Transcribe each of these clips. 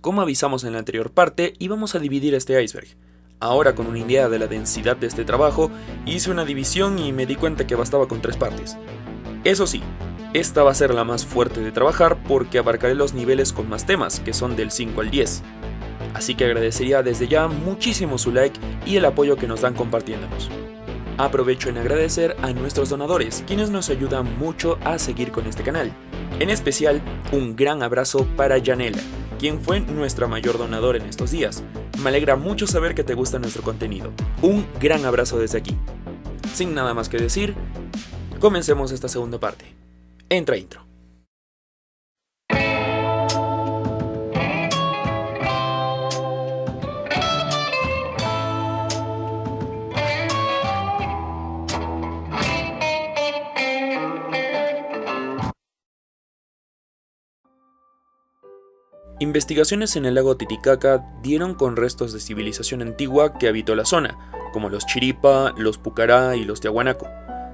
Como avisamos en la anterior parte, íbamos a dividir este iceberg. Ahora, con una idea de la densidad de este trabajo, hice una división y me di cuenta que bastaba con 3 partes. Eso sí, esta va a ser la más fuerte de trabajar porque abarcaré los niveles con más temas, que son del 5 al 10. Así que agradecería desde ya muchísimo su like y el apoyo que nos dan compartiéndonos. Aprovecho en agradecer a nuestros donadores, quienes nos ayudan mucho a seguir con este canal. En especial, un gran abrazo para Yanela, quien fue nuestra mayor donadora en estos días. Me alegra mucho saber que te gusta nuestro contenido. Un gran abrazo desde aquí. Sin nada más que decir, comencemos esta segunda parte. Entra intro. Investigaciones en el lago Titicaca dieron con restos de civilización antigua que habitó la zona, como los Chiripa, los Pucará y los Tiahuanaco.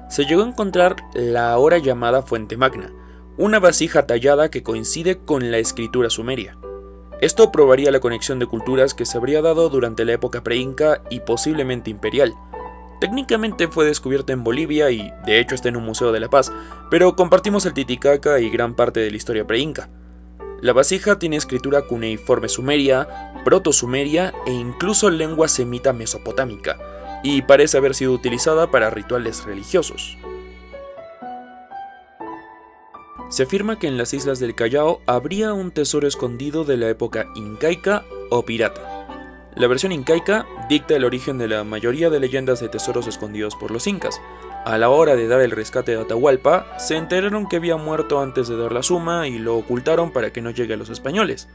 Se llegó a encontrar la ahora llamada Fuente Magna, una vasija tallada que coincide con la escritura sumeria. Esto probaría la conexión de culturas que se habría dado durante la época preinca y posiblemente imperial. Técnicamente fue descubierta en Bolivia y de hecho está en un museo de La Paz, pero compartimos el Titicaca y gran parte de la historia preinca. La vasija tiene escritura cuneiforme sumeria, proto-sumeria e incluso lengua semita mesopotámica, y parece haber sido utilizada para rituales religiosos. Se afirma que en las islas del Callao habría un tesoro escondido de la época incaica o pirata. La versión incaica dicta el origen de la mayoría de leyendas de tesoros escondidos por los incas. A la hora de dar el rescate de Atahualpa, se enteraron que había muerto antes de dar la suma y lo ocultaron para que no llegue a los españoles.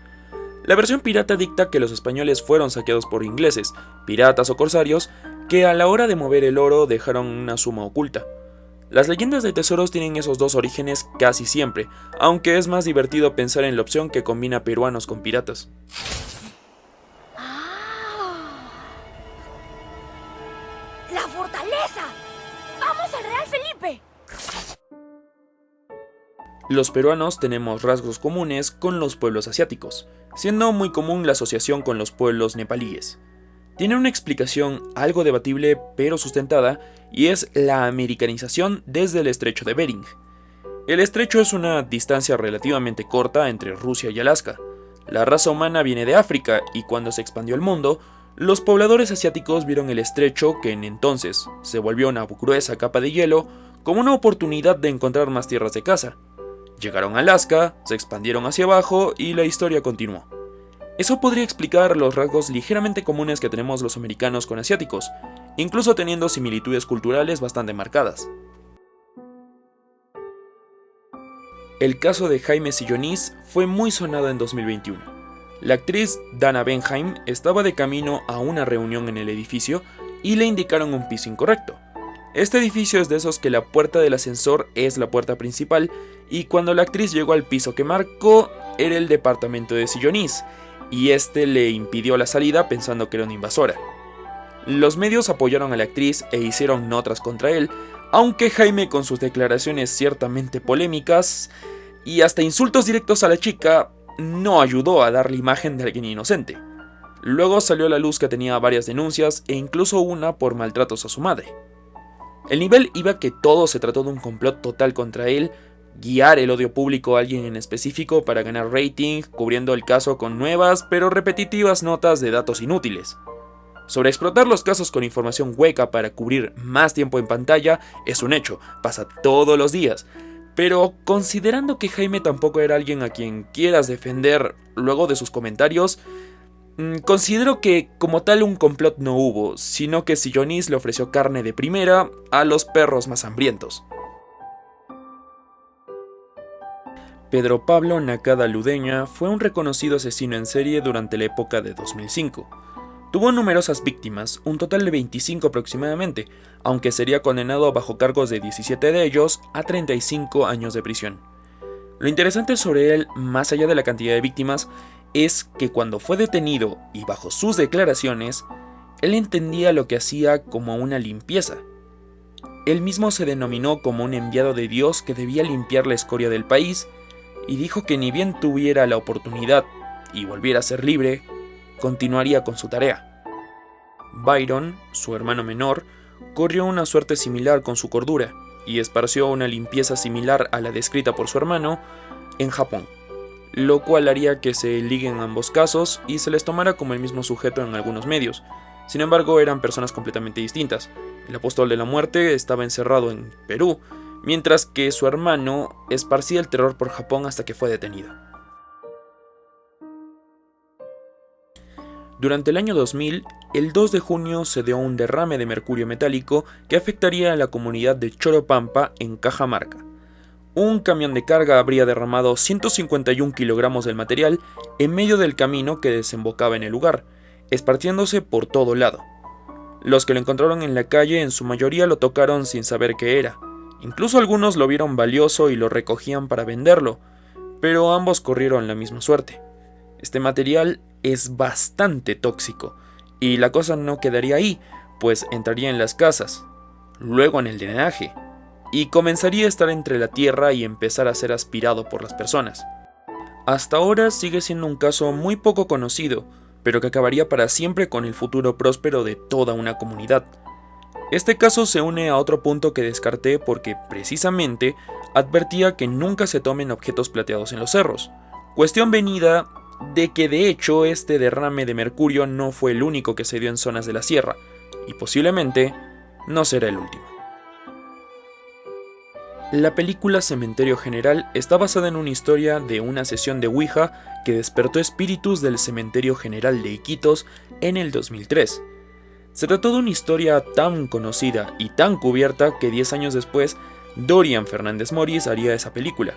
La versión pirata dicta que los españoles fueron saqueados por ingleses, piratas o corsarios, que a la hora de mover el oro dejaron una suma oculta. Las leyendas de tesoros tienen esos dos orígenes casi siempre, aunque es más divertido pensar en la opción que combina peruanos con piratas. ¡La fortaleza! ¡Vamos al Real Felipe! Los peruanos tenemos rasgos comunes con los pueblos asiáticos, siendo muy común la asociación con los pueblos nepalíes. Tiene una explicación algo debatible pero sustentada, y es la americanización desde el estrecho de Bering. El estrecho es una distancia relativamente corta entre Rusia y Alaska. La raza humana viene de África y cuando se expandió el mundo, los pobladores asiáticos vieron el estrecho, que en entonces se volvió una gruesa capa de hielo, como una oportunidad de encontrar más tierras de caza. Llegaron a Alaska, se expandieron hacia abajo y la historia continuó. Eso podría explicar los rasgos ligeramente comunes que tenemos los americanos con asiáticos, incluso teniendo similitudes culturales bastante marcadas. El caso de Jaime Sillonís fue muy sonado en 2021. La actriz Dana Benheim estaba de camino a una reunión en el edificio y le indicaron un piso incorrecto. Este edificio es de esos que la puerta del ascensor es la puerta principal, y cuando la actriz llegó al piso que marcó era el departamento de Sillonís, y este le impidió la salida pensando que era una invasora. Los medios apoyaron a la actriz e hicieron notas contra él, aunque Jaime, con sus declaraciones ciertamente polémicas y hasta insultos directos a la chica, no ayudó a dar la imagen de alguien inocente. Luego salió a la luz que tenía varias denuncias e incluso una por maltratos a su madre. El nivel iba que todo se trató de un complot total contra él, guiar el odio público a alguien en específico para ganar rating, cubriendo el caso con nuevas pero repetitivas notas de datos inútiles. Sobreexplotar los casos con información hueca para cubrir más tiempo en pantalla es un hecho, pasa todos los días. Pero considerando que Jaime tampoco era alguien a quien quieras defender luego de sus comentarios, considero que como tal un complot no hubo, sino que Sillonís le ofreció carne de primera a los perros más hambrientos. Pedro Pablo Nakada Ludeña fue un reconocido asesino en serie durante la época de 2005. Tuvo numerosas víctimas, un total de 25 aproximadamente, aunque sería condenado bajo cargos de 17 de ellos a 35 años de prisión. Lo interesante sobre él, más allá de la cantidad de víctimas, es que cuando fue detenido y bajo sus declaraciones, él entendía lo que hacía como una limpieza. Él mismo se denominó como un enviado de Dios que debía limpiar la escoria del país, y dijo que ni bien tuviera la oportunidad y volviera a ser libre, continuaría con su tarea. Byron, su hermano menor, corrió una suerte similar con su cordura y esparció una limpieza similar a la descrita por su hermano en Japón, lo cual haría que se liguen ambos casos y se les tomara como el mismo sujeto en algunos medios. Sin embargo, eran personas completamente distintas. El apóstol de la muerte estaba encerrado en Perú, mientras que su hermano esparcía el terror por Japón hasta que fue detenido. Durante el año 2000, el 2 de junio se dio un derrame de mercurio metálico que afectaría a la comunidad de Choropampa en Cajamarca. Un camión de carga habría derramado 151 kilogramos del material en medio del camino que desembocaba en el lugar, esparciéndose por todo lado. Los que lo encontraron en la calle en su mayoría lo tocaron sin saber qué era. Incluso algunos lo vieron valioso y lo recogían para venderlo, pero ambos corrieron la misma suerte. Este material es bastante tóxico, y la cosa no quedaría ahí, pues entraría en las casas, luego en el drenaje, y comenzaría a estar entre la tierra y empezar a ser aspirado por las personas. Hasta ahora sigue siendo un caso muy poco conocido, pero que acabaría para siempre con el futuro próspero de toda una comunidad. Este caso se une a otro punto que descarté porque precisamente advertía que nunca se tomen objetos plateados en los cerros, cuestión venida de que de hecho este derrame de mercurio no fue el único que se dio en zonas de la sierra, y posiblemente no será el último. La película Cementerio General está basada en una historia de una sesión de Ouija que despertó espíritus del Cementerio General de Iquitos en el 2003. Se trató de una historia tan conocida y tan cubierta que 10 años después, Dorian Fernández Moris haría esa película.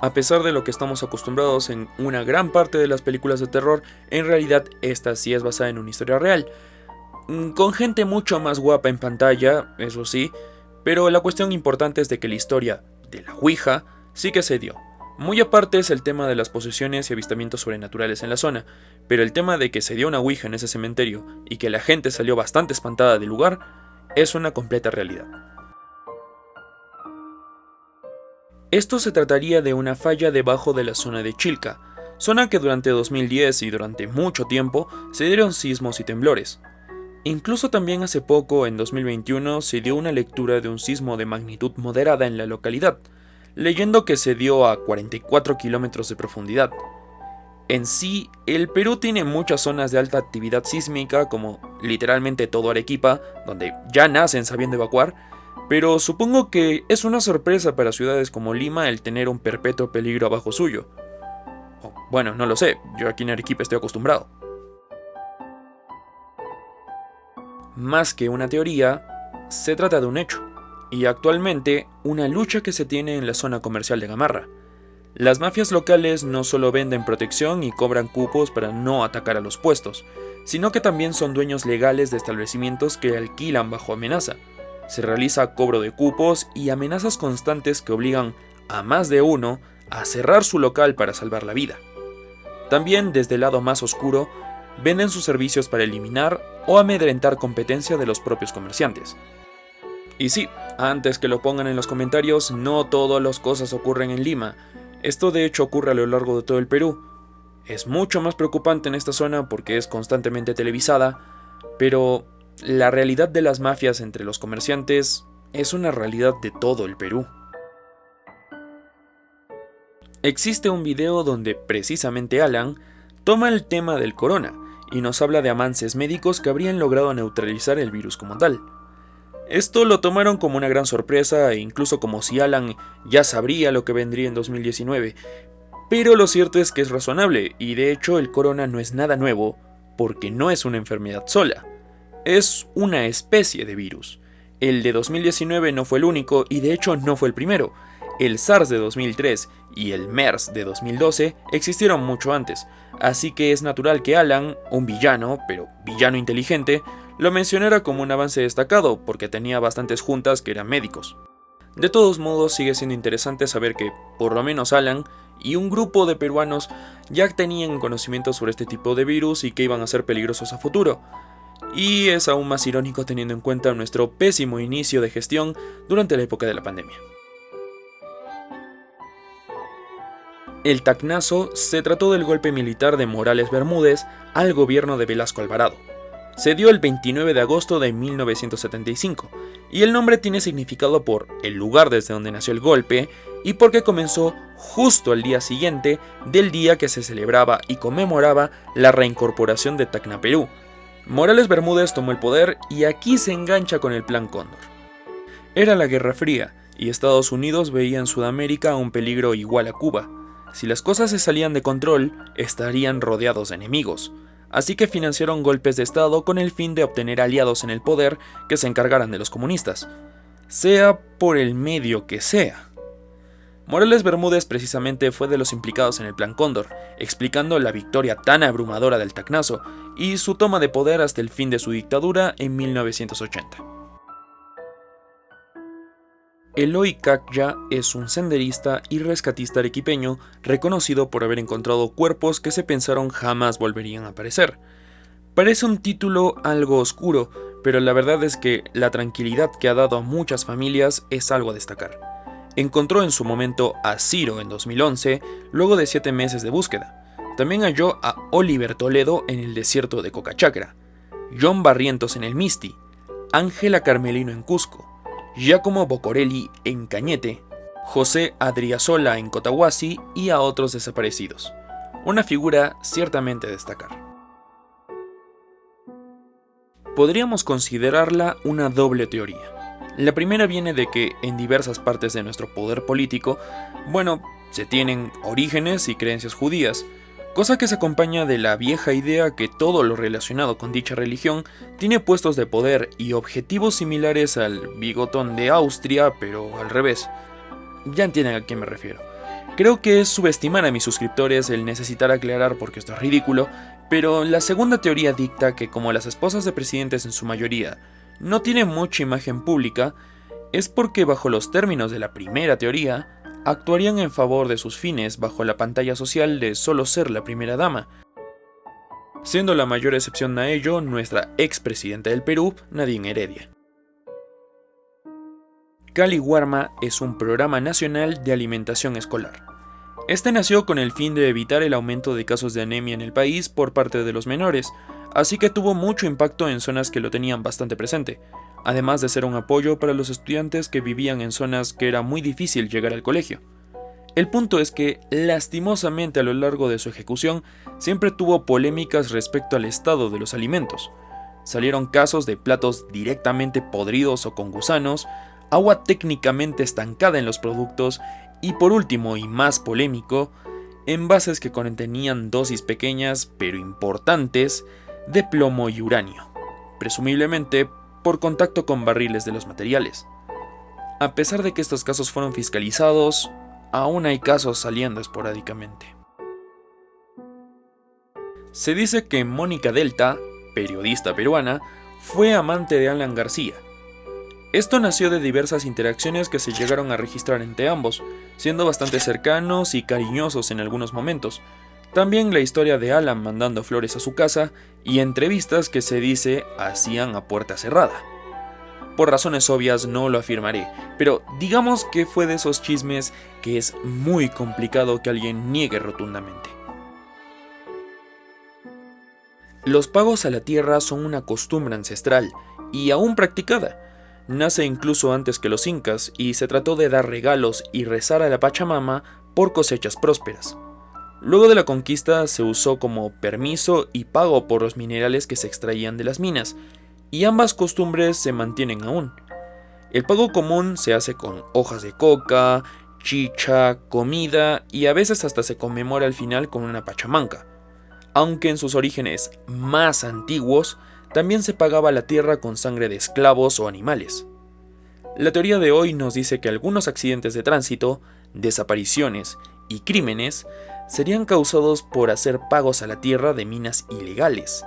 A pesar de lo que estamos acostumbrados en una gran parte de las películas de terror, en realidad esta sí es basada en una historia real. Con gente mucho más guapa en pantalla, eso sí, pero la cuestión importante es de que la historia de la Ouija sí que se dio. Muy aparte es el tema de las posesiones y avistamientos sobrenaturales en la zona, pero el tema de que se dio una Ouija en ese cementerio y que la gente salió bastante espantada del lugar es una completa realidad. Esto se trataría de una falla debajo de la zona de Chilca, zona que durante 2010 y durante mucho tiempo se dieron sismos y temblores. Incluso también hace poco, en 2021, se dio una lectura de un sismo de magnitud moderada en la localidad, leyendo que se dio a 44 kilómetros de profundidad. En sí, el Perú tiene muchas zonas de alta actividad sísmica, como literalmente todo Arequipa, donde ya nacen sabiendo evacuar, pero supongo que es una sorpresa para ciudades como Lima el tener un perpetuo peligro abajo suyo. O, bueno, no lo sé, yo aquí en Arequipa estoy acostumbrado. Más que una teoría, se trata de un hecho, y actualmente una lucha que se tiene en la zona comercial de Gamarra. Las mafias locales no solo venden protección y cobran cupos para no atacar a los puestos, sino que también son dueños legales de establecimientos que alquilan bajo amenaza. Se realiza cobro de cupos y amenazas constantes que obligan a más de uno a cerrar su local para salvar la vida. También, desde el lado más oscuro, venden sus servicios para eliminar o amedrentar competencia de los propios comerciantes. Y sí, antes que lo pongan en los comentarios, no todas las cosas ocurren en Lima. Esto de hecho ocurre a lo largo de todo el Perú. Es mucho más preocupante en esta zona porque es constantemente televisada, pero la realidad de las mafias entre los comerciantes es una realidad de todo el Perú. Existe un video donde precisamente Alan toma el tema del corona y nos habla de avances médicos que habrían logrado neutralizar el virus como tal. Esto lo tomaron como una gran sorpresa e incluso como si Alan ya sabría lo que vendría en 2019, pero lo cierto es que es razonable y de hecho el corona no es nada nuevo porque no es una enfermedad sola, es una especie de virus. El de 2019 no fue el único y de hecho no fue el primero. El SARS de 2003 y el MERS de 2012 existieron mucho antes, así que es natural que Alan, un villano, pero villano inteligente, lo mencionara como un avance destacado porque tenía bastantes juntas que eran médicos. De todos modos, sigue siendo interesante saber que, por lo menos Alan y un grupo de peruanos ya tenían conocimiento sobre este tipo de virus y que iban a ser peligrosos a futuro. Y es aún más irónico teniendo en cuenta nuestro pésimo inicio de gestión durante la época de la pandemia. El Tacnazo se trató del golpe militar de Morales Bermúdez al gobierno de Velasco Alvarado. Se dio el 29 de agosto de 1975, y el nombre tiene significado por el lugar desde donde nació el golpe y porque comenzó justo al día siguiente del día que se celebraba y conmemoraba la reincorporación de Tacna Perú. Morales Bermúdez tomó el poder y aquí se engancha con el Plan Cóndor. Era la Guerra Fría y Estados Unidos veía en Sudamérica un peligro igual a Cuba. Si las cosas se salían de control, estarían rodeados de enemigos. Así que financiaron golpes de Estado con el fin de obtener aliados en el poder que se encargaran de los comunistas, sea por el medio que sea. Morales Bermúdez precisamente fue de los implicados en el Plan Cóndor, explicando la victoria tan abrumadora del Tacnazo y su toma de poder hasta el fin de su dictadura en 1980. Eloy Cacya es un senderista y rescatista arequipeño reconocido por haber encontrado cuerpos que se pensaron jamás volverían a aparecer. Parece un título algo oscuro, pero la verdad es que la tranquilidad que ha dado a muchas familias es algo a destacar. Encontró en su momento a Ciro en 2011, luego de 7 meses de búsqueda. También halló a Oliver Toledo en el desierto de Cocachacra, John Barrientos en el Misti, Ángela Carmelino en Cusco, Giacomo Bocorelli en Cañete, José Adriasola en Cotahuasi y a otros desaparecidos. Una figura ciertamente a destacar. Podríamos considerarla una doble teoría. La primera viene de que en diversas partes de nuestro poder político, se tienen orígenes y creencias judías, cosa que se acompaña de la vieja idea que todo lo relacionado con dicha religión tiene puestos de poder y objetivos similares al bigotón de Austria, pero al revés. Ya entienden a quién me refiero. Creo que es subestimar a mis suscriptores el necesitar aclarar porque esto es ridículo, pero la segunda teoría dicta que como las esposas de presidentes en su mayoría no tienen mucha imagen pública, es porque bajo los términos de la primera teoría, actuarían en favor de sus fines bajo la pantalla social de solo ser la primera dama, siendo la mayor excepción a ello nuestra expresidenta del Perú, Nadine Heredia. Cali Warma es un programa nacional de alimentación escolar. Este nació con el fin de evitar el aumento de casos de anemia en el país por parte de los menores, así que tuvo mucho impacto en zonas que lo tenían bastante presente, además de ser un apoyo para los estudiantes que vivían en zonas que era muy difícil llegar al colegio. El punto es que, lastimosamente a lo largo de su ejecución, siempre tuvo polémicas respecto al estado de los alimentos. Salieron casos de platos directamente podridos o con gusanos, agua técnicamente estancada en los productos y por último y más polémico, envases que contenían dosis pequeñas pero importantes de plomo y uranio, presumiblemente por contacto con barriles de los materiales. A pesar de que estos casos fueron fiscalizados, aún hay casos saliendo esporádicamente. Se dice que Mónica Delta, periodista peruana, fue amante de Alan García. Esto nació de diversas interacciones que se llegaron a registrar entre ambos, siendo bastante cercanos y cariñosos en algunos momentos. También la historia de Alan mandando flores a su casa y entrevistas que se dice hacían a puerta cerrada. Por razones obvias no lo afirmaré, pero digamos que fue de esos chismes que es muy complicado que alguien niegue rotundamente. Los pagos a la tierra son una costumbre ancestral y aún practicada. Nace incluso antes que los incas y se trató de dar regalos y rezar a la Pachamama por cosechas prósperas. Luego de la conquista se usó como permiso y pago por los minerales que se extraían de las minas, y ambas costumbres se mantienen aún. El pago común se hace con hojas de coca, chicha, comida y a veces hasta se conmemora al final con una pachamanca. Aunque en sus orígenes más antiguos, también se pagaba la tierra con sangre de esclavos o animales. La teoría de hoy nos dice que algunos accidentes de tránsito, desapariciones y crímenes serían causados por hacer pagos a la tierra de minas ilegales,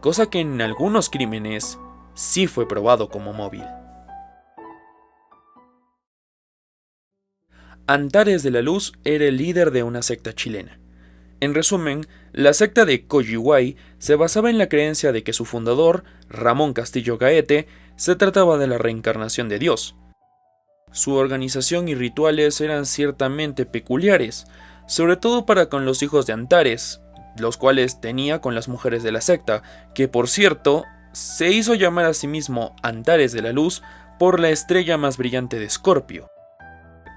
cosa que en algunos crímenes sí fue probado como móvil. Antares de la Luz era el líder de una secta chilena. En resumen, la secta de Coyihuay se basaba en la creencia de que su fundador, Ramón Castillo Gaete, se trataba de la reencarnación de Dios. Su organización y rituales eran ciertamente peculiares, sobre todo para con los hijos de Antares, los cuales tenía con las mujeres de la secta, que por cierto, se hizo llamar a sí mismo Antares de la Luz por la estrella más brillante de Escorpio.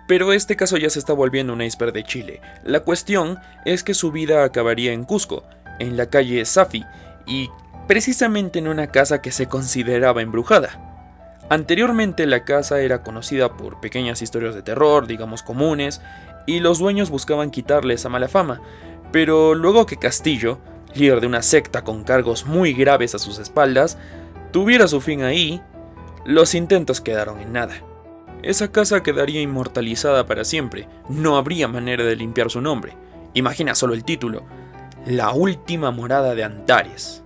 Pero este caso ya se está volviendo un iceberg de Chile. La cuestión es que su vida acabaría en Cusco, en la calle Safi, y precisamente en una casa que se consideraba embrujada. Anteriormente la casa era conocida por pequeñas historias de terror, digamos comunes, y los dueños buscaban quitarle esa mala fama, pero luego que Castillo, líder de una secta con cargos muy graves a sus espaldas, tuviera su fin ahí, los intentos quedaron en nada. Esa casa quedaría inmortalizada para siempre, no habría manera de limpiar su nombre. Imagina solo el título, La última morada de Antares.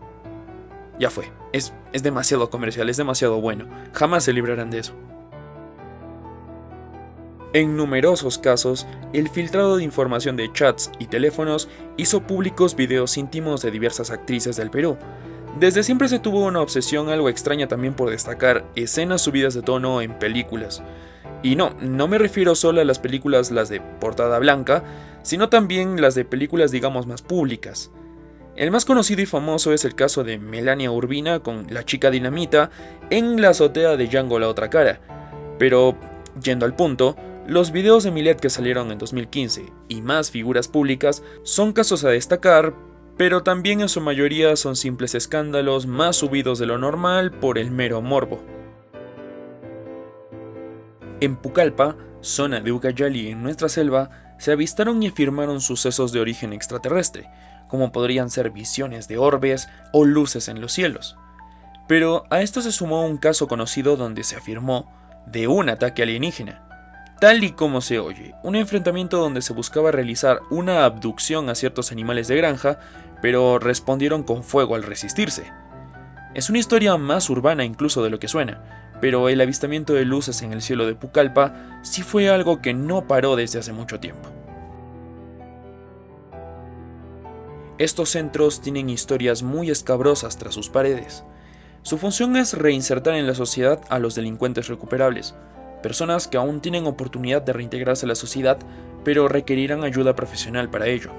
Ya fue, es demasiado comercial, es demasiado bueno, jamás se librarán de eso. En numerosos casos, el filtrado de información de chats y teléfonos hizo públicos videos íntimos de diversas actrices del Perú. Desde siempre se tuvo una obsesión algo extraña también por destacar escenas subidas de tono en películas. Y no me refiero solo a las películas las de portada blanca, sino también las de películas digamos más públicas. El más conocido y famoso es el caso de Melania Urbina con La Chica Dinamita en la azotea de Django la otra cara. Pero, yendo al punto, los videos de Milet que salieron en 2015 y más figuras públicas son casos a destacar, pero también en su mayoría son simples escándalos más subidos de lo normal por el mero morbo. En Pucallpa, zona de Ucayali en nuestra selva, se avistaron y afirmaron sucesos de origen extraterrestre, como podrían ser visiones de orbes o luces en los cielos. Pero a esto se sumó un caso conocido donde se afirmó de un ataque alienígena. Tal y como se oye, un enfrentamiento donde se buscaba realizar una abducción a ciertos animales de granja, pero respondieron con fuego al resistirse. Es una historia más urbana incluso de lo que suena, pero el avistamiento de luces en el cielo de Pucallpa sí fue algo que no paró desde hace mucho tiempo. Estos centros tienen historias muy escabrosas tras sus paredes. Su función es reinsertar en la sociedad a los delincuentes recuperables, personas que aún tienen oportunidad de reintegrarse a la sociedad, pero requerirán ayuda profesional para ello.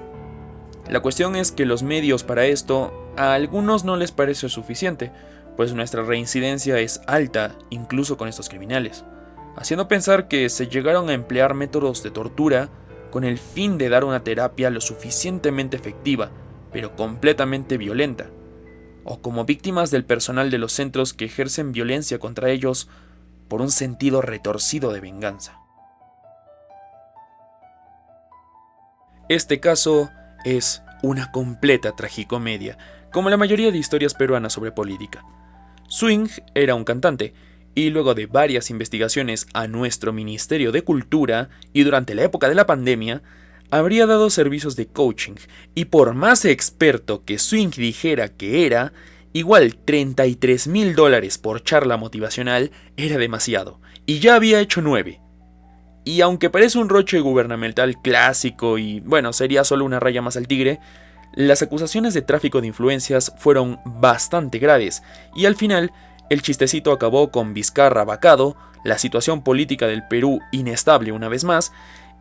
La cuestión es que los medios para esto a algunos no les parece suficiente, pues nuestra reincidencia es alta incluso con estos criminales, haciendo pensar que se llegaron a emplear métodos de tortura con el fin de dar una terapia lo suficientemente efectiva, pero completamente violenta, o como víctimas del personal de los centros que ejercen violencia contra ellos por un sentido retorcido de venganza. Este caso es una completa tragicomedia, como la mayoría de historias peruanas sobre política. Swing era un cantante, y luego de varias investigaciones a nuestro Ministerio de Cultura y durante la época de la pandemia, habría dado servicios de coaching, y por más experto que Swing dijera que era, igual $33,000 por charla motivacional era demasiado, y ya había hecho 9. Y aunque parece un roche gubernamental clásico y bueno, sería solo una raya más al tigre, las acusaciones de tráfico de influencias fueron bastante graves, y al final el chistecito acabó con Vizcarra vacado, la situación política del Perú inestable una vez más,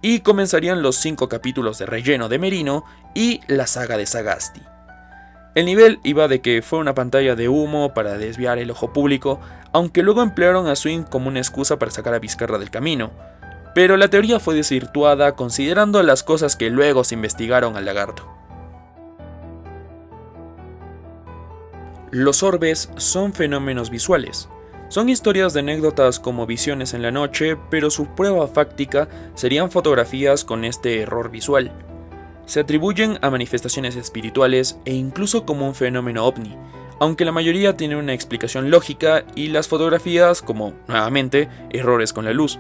y comenzarían los 5 capítulos de relleno de Merino y la saga de Sagasti. El nivel iba de que fue una pantalla de humo para desviar el ojo público, aunque luego emplearon a Swing como una excusa para sacar a Vizcarra del camino, pero la teoría fue desvirtuada considerando las cosas que luego se investigaron al lagarto. Los orbes son fenómenos visuales. Son historias de anécdotas como visiones en la noche, pero su prueba fáctica serían fotografías con este error visual. Se atribuyen a manifestaciones espirituales e incluso como un fenómeno ovni, aunque la mayoría tiene una explicación lógica y las fotografías como, nuevamente, errores con la luz.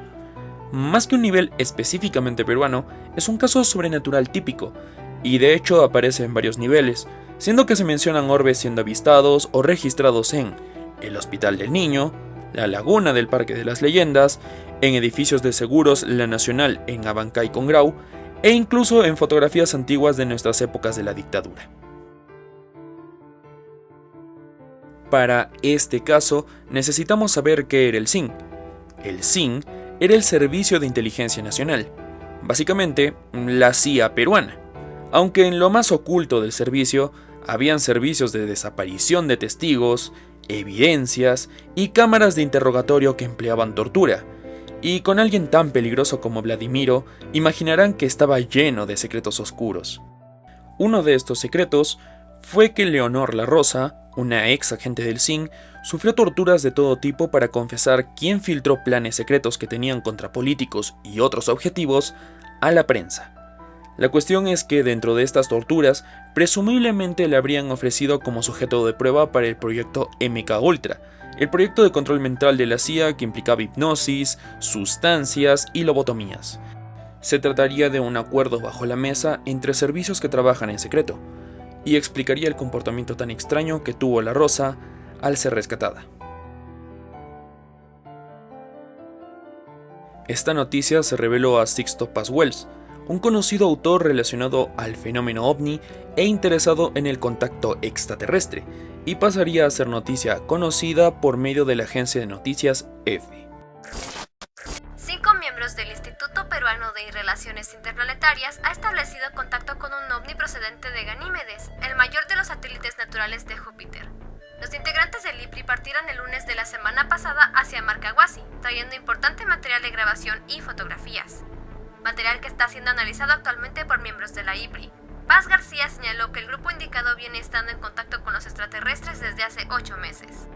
Más que un nivel específicamente peruano, es un caso sobrenatural típico, y de hecho aparece en varios niveles, siendo que se mencionan orbes siendo avistados o registrados en el Hospital del Niño, la Laguna del Parque de las Leyendas, en edificios de seguros La Nacional en Abancay con Grau, e incluso en fotografías antiguas de nuestras épocas de la dictadura. Para este caso, necesitamos saber qué era el SIN. El SIN era el Servicio de Inteligencia Nacional. básicamente la CIA peruana, aunque en lo más oculto del servicio habían servicios de desaparición de testigos, evidencias y cámaras de interrogatorio que empleaban tortura. Y con alguien tan peligroso como Vladimiro, imaginarán que estaba lleno de secretos oscuros. Uno de estos secretos fue que Leonor La Rosa, una ex agente del CIN, sufrió torturas de todo tipo para confesar quién filtró planes secretos que tenían contra políticos y otros objetivos a la prensa. La cuestión es que dentro de estas torturas, presumiblemente le habrían ofrecido como sujeto de prueba para el proyecto MKUltra, el proyecto de control mental de la CIA que implicaba hipnosis, sustancias y lobotomías. Se trataría de un acuerdo bajo la mesa entre servicios que trabajan en secreto, y explicaría el comportamiento tan extraño que tuvo La Rosa al ser rescatada. Esta noticia se reveló a Sixto Paz Wells, un conocido autor relacionado al fenómeno ovni e interesado en el contacto extraterrestre, y pasaría a ser noticia conocida por medio de la agencia de noticias EFE. 5 miembros del Instituto Peruano de Relaciones Interplanetarias ha establecido contacto con un ovni procedente de Ganímedes, el mayor de los satélites naturales de Júpiter. Los integrantes del IPRI partieron el lunes de la semana pasada hacia Marcahuasi, trayendo importante material de grabación y fotografías. Material que está siendo analizado actualmente por miembros de la IPRI. Paz García señaló que el grupo indicado viene estando en contacto con los extraterrestres desde hace 8 meses.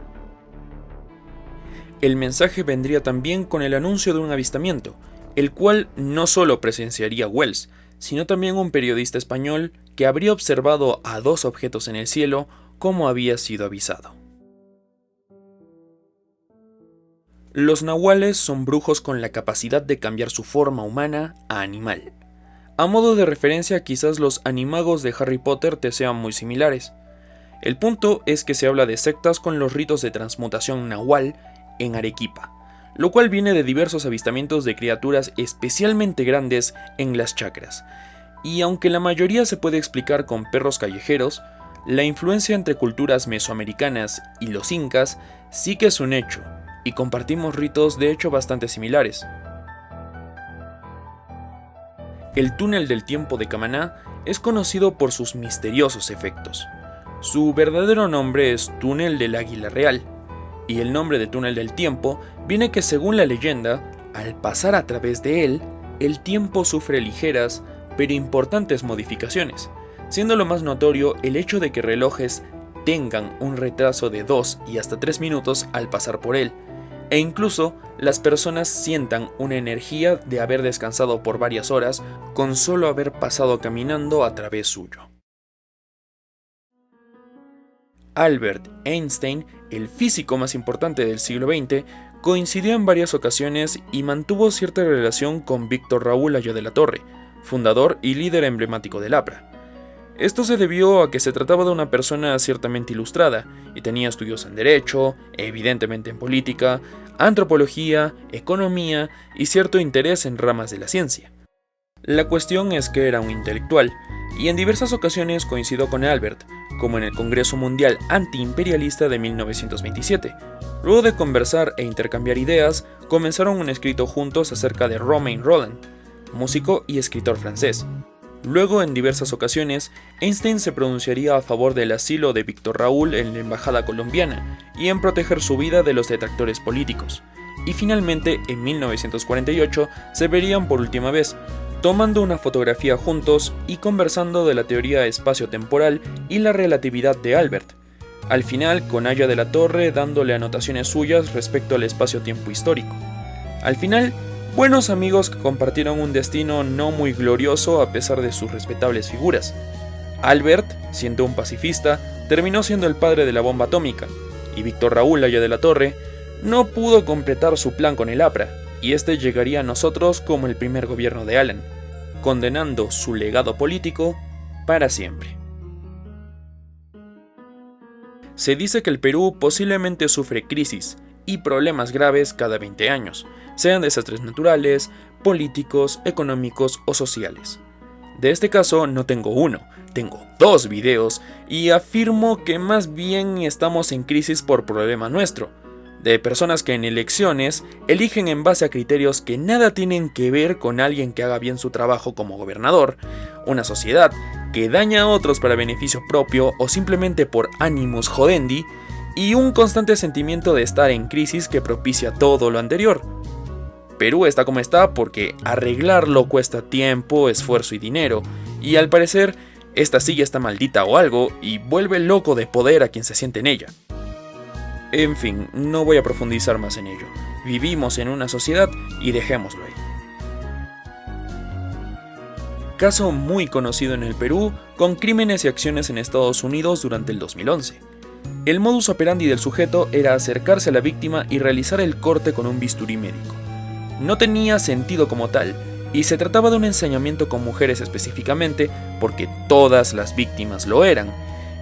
El mensaje vendría también con el anuncio de un avistamiento, el cual no solo presenciaría Wells, sino también un periodista español que habría observado a 2 objetos en el cielo como había sido avisado. Los nahuales son brujos con la capacidad de cambiar su forma humana a animal. A modo de referencia, quizás los animagos de Harry Potter te sean muy similares. El punto es que se habla de sectas con los ritos de transmutación nahual en Arequipa, lo cual viene de diversos avistamientos de criaturas especialmente grandes en las chacras. Y aunque la mayoría se puede explicar con perros callejeros, la influencia entre culturas mesoamericanas y los incas sí que es un hecho, y compartimos ritos de hecho bastante similares. El túnel del tiempo de Camaná es conocido por sus misteriosos efectos. Su verdadero nombre es Túnel del Águila Real, y el nombre de túnel del tiempo viene que, según la leyenda, al pasar a través de él, el tiempo sufre ligeras pero importantes modificaciones, siendo lo más notorio el hecho de que relojes tengan un retraso de 2 y hasta 3 minutos al pasar por él, e incluso las personas sientan una energía de haber descansado por varias horas con solo haber pasado caminando a través suyo. Albert Einstein, el físico más importante del siglo XX, coincidió en varias ocasiones y mantuvo cierta relación con Víctor Raúl Haya de la Torre, fundador y líder emblemático del APRA. Esto se debió a que se trataba de una persona ciertamente ilustrada y tenía estudios en derecho, evidentemente en política, antropología, economía y cierto interés en ramas de la ciencia. La cuestión es que era un intelectual, y en diversas ocasiones coincidió con Albert, como en el Congreso Mundial Antiimperialista de 1927. Luego de conversar e intercambiar ideas, comenzaron un escrito juntos acerca de Romain Rolland, músico y escritor francés. Luego, en diversas ocasiones, Einstein se pronunciaría a favor del asilo de Víctor Raúl en la embajada colombiana y en proteger su vida de los detractores políticos. Y finalmente, en 1948, se verían por última vez, tomando una fotografía juntos y conversando de la teoría espacio-temporal y la relatividad de Albert. Al final, con Haya de la Torre dándole anotaciones suyas respecto al espacio-tiempo histórico. Al final, buenos amigos que compartieron un destino no muy glorioso a pesar de sus respetables figuras. Albert, siendo un pacifista, terminó siendo el padre de la bomba atómica, y Víctor Raúl Haya de la Torre no pudo completar su plan con el APRA, y este llegaría a nosotros como el primer gobierno de Alan, condenando su legado político para siempre. Se dice que el Perú posiblemente sufre crisis y problemas graves cada 20 años, sean desastres naturales, políticos, económicos o sociales. De este caso no tengo uno, tengo 2 videos y afirmo que más bien estamos en crisis por problema nuestro. de personas que en elecciones eligen en base a criterios que nada tienen que ver con alguien que haga bien su trabajo como gobernador, una sociedad que daña a otros para beneficio propio o simplemente por ánimos jodendi, y un constante sentimiento de estar en crisis que propicia todo lo anterior. Perú está como está porque arreglarlo cuesta tiempo, esfuerzo y dinero, y al parecer esta silla está maldita o algo y vuelve loco de poder a quien se siente en ella. En fin, no voy a profundizar más en ello. Vivimos en una sociedad y dejémoslo ahí. Caso muy conocido en el Perú, con crímenes y acciones en Estados Unidos durante el 2011. El modus operandi del sujeto era acercarse a la víctima y realizar el corte con un bisturí médico. No tenía sentido como tal, y se trataba de un ensañamiento con mujeres específicamente, porque todas las víctimas lo eran,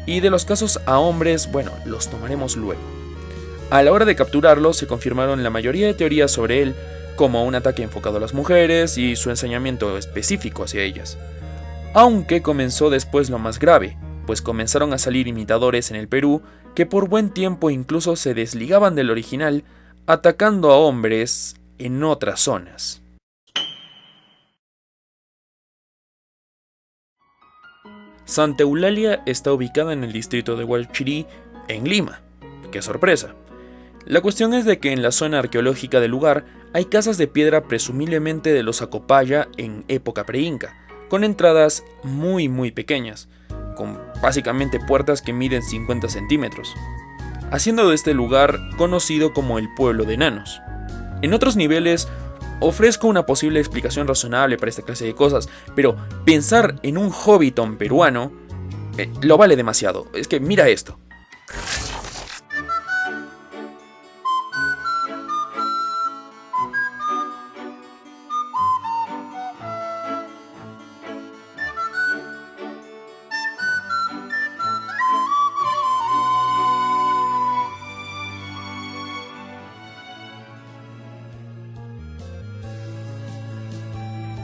y de los casos a hombres, bueno, los tomaremos luego. A la hora de capturarlo se confirmaron la mayoría de teorías sobre él, como un ataque enfocado a las mujeres y su ensañamiento específico hacia ellas. Aunque comenzó después lo más grave, pues comenzaron a salir imitadores en el Perú que por buen tiempo incluso se desligaban del original, atacando a hombres en otras zonas. Santa Eulalia está ubicada en el distrito de Hualchirí, en Lima. ¡Qué sorpresa! La cuestión es de que en la zona arqueológica del lugar hay casas de piedra presumiblemente de los Acopaya en época pre-inca, con entradas muy pequeñas, con básicamente puertas que miden 50 centímetros, haciendo de este lugar conocido como el pueblo de enanos. En otros niveles ofrezco una posible explicación razonable para esta clase de cosas, pero pensar en un hobbiton peruano lo vale demasiado. Es que mira esto.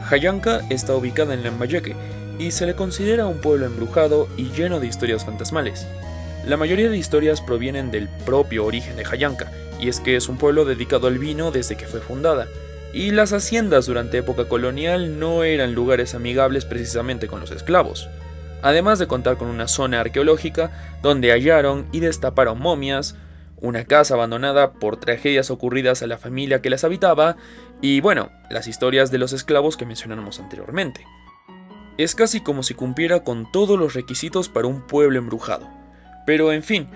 Jayanca está ubicada en Lambayeque y se le considera un pueblo embrujado y lleno de historias fantasmales. La mayoría de historias provienen del propio origen de Jayanca, y es que es un pueblo dedicado al vino desde que fue fundada, y las haciendas durante época colonial no eran lugares amigables precisamente con los esclavos, además de contar con una zona arqueológica donde hallaron y destaparon momias, una casa abandonada por tragedias ocurridas a la familia que las habitaba, y bueno, las historias de los esclavos que mencionamos anteriormente. Es casi como si cumpliera con todos los requisitos para un pueblo embrujado. Pero en fin,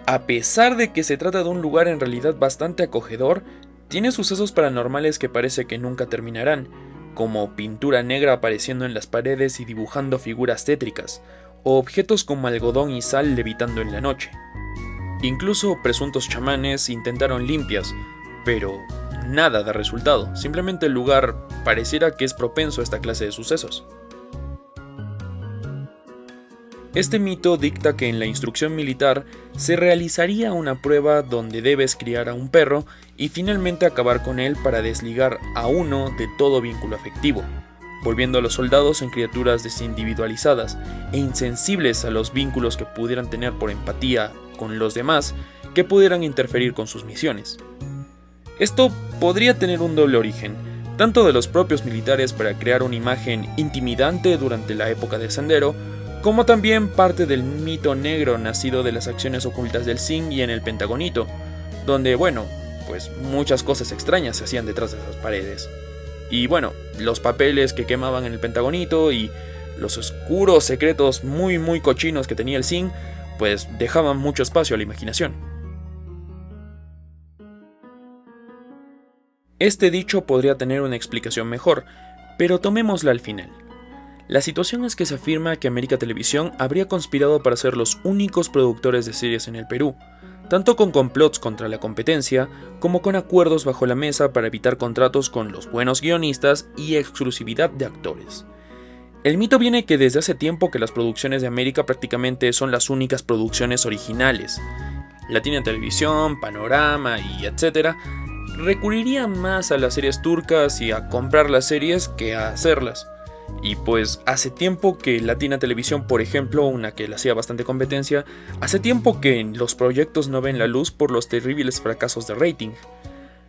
a pesar de que se trata de un lugar en realidad bastante acogedor, tiene sucesos paranormales que parece que nunca terminarán, como pintura negra apareciendo en las paredes y dibujando figuras tétricas, o objetos como algodón y sal levitando en la noche. Incluso presuntos chamanes intentaron limpias, pero nada da resultado, simplemente el lugar pareciera que es propenso a esta clase de sucesos. Este mito dicta que en la instrucción militar se realizaría una prueba donde debes criar a un perro y finalmente acabar con él para desligar a uno de todo vínculo afectivo, volviendo a los soldados en criaturas desindividualizadas e insensibles a los vínculos que pudieran tener por empatía con los demás que pudieran interferir con sus misiones. Esto podría tener un doble origen, tanto de los propios militares para crear una imagen intimidante durante la época del Sendero, como también parte del mito negro nacido de las acciones ocultas del Zinc y en el Pentagonito, donde, bueno, pues muchas cosas extrañas se hacían detrás de esas paredes. Y bueno, los papeles que quemaban en el Pentagonito y los oscuros secretos muy cochinos que tenía el Zinc, pues dejaban mucho espacio a la imaginación. Este dicho podría tener una explicación mejor, pero tomémosla al final. La situación es que se afirma que América Televisión habría conspirado para ser los únicos productores de series en el Perú, tanto con complots contra la competencia, como con acuerdos bajo la mesa para evitar contratos con los buenos guionistas y exclusividad de actores. El mito viene que desde hace tiempo que las producciones de América prácticamente son las únicas producciones originales. Latina Televisión, Panorama y etc. recurrirían más a las series turcas y a comprar las series que a hacerlas. Y pues hace tiempo que Latina Televisión, por ejemplo, una que le hacía bastante competencia, hace tiempo que los proyectos no ven la luz por los terribles fracasos de rating.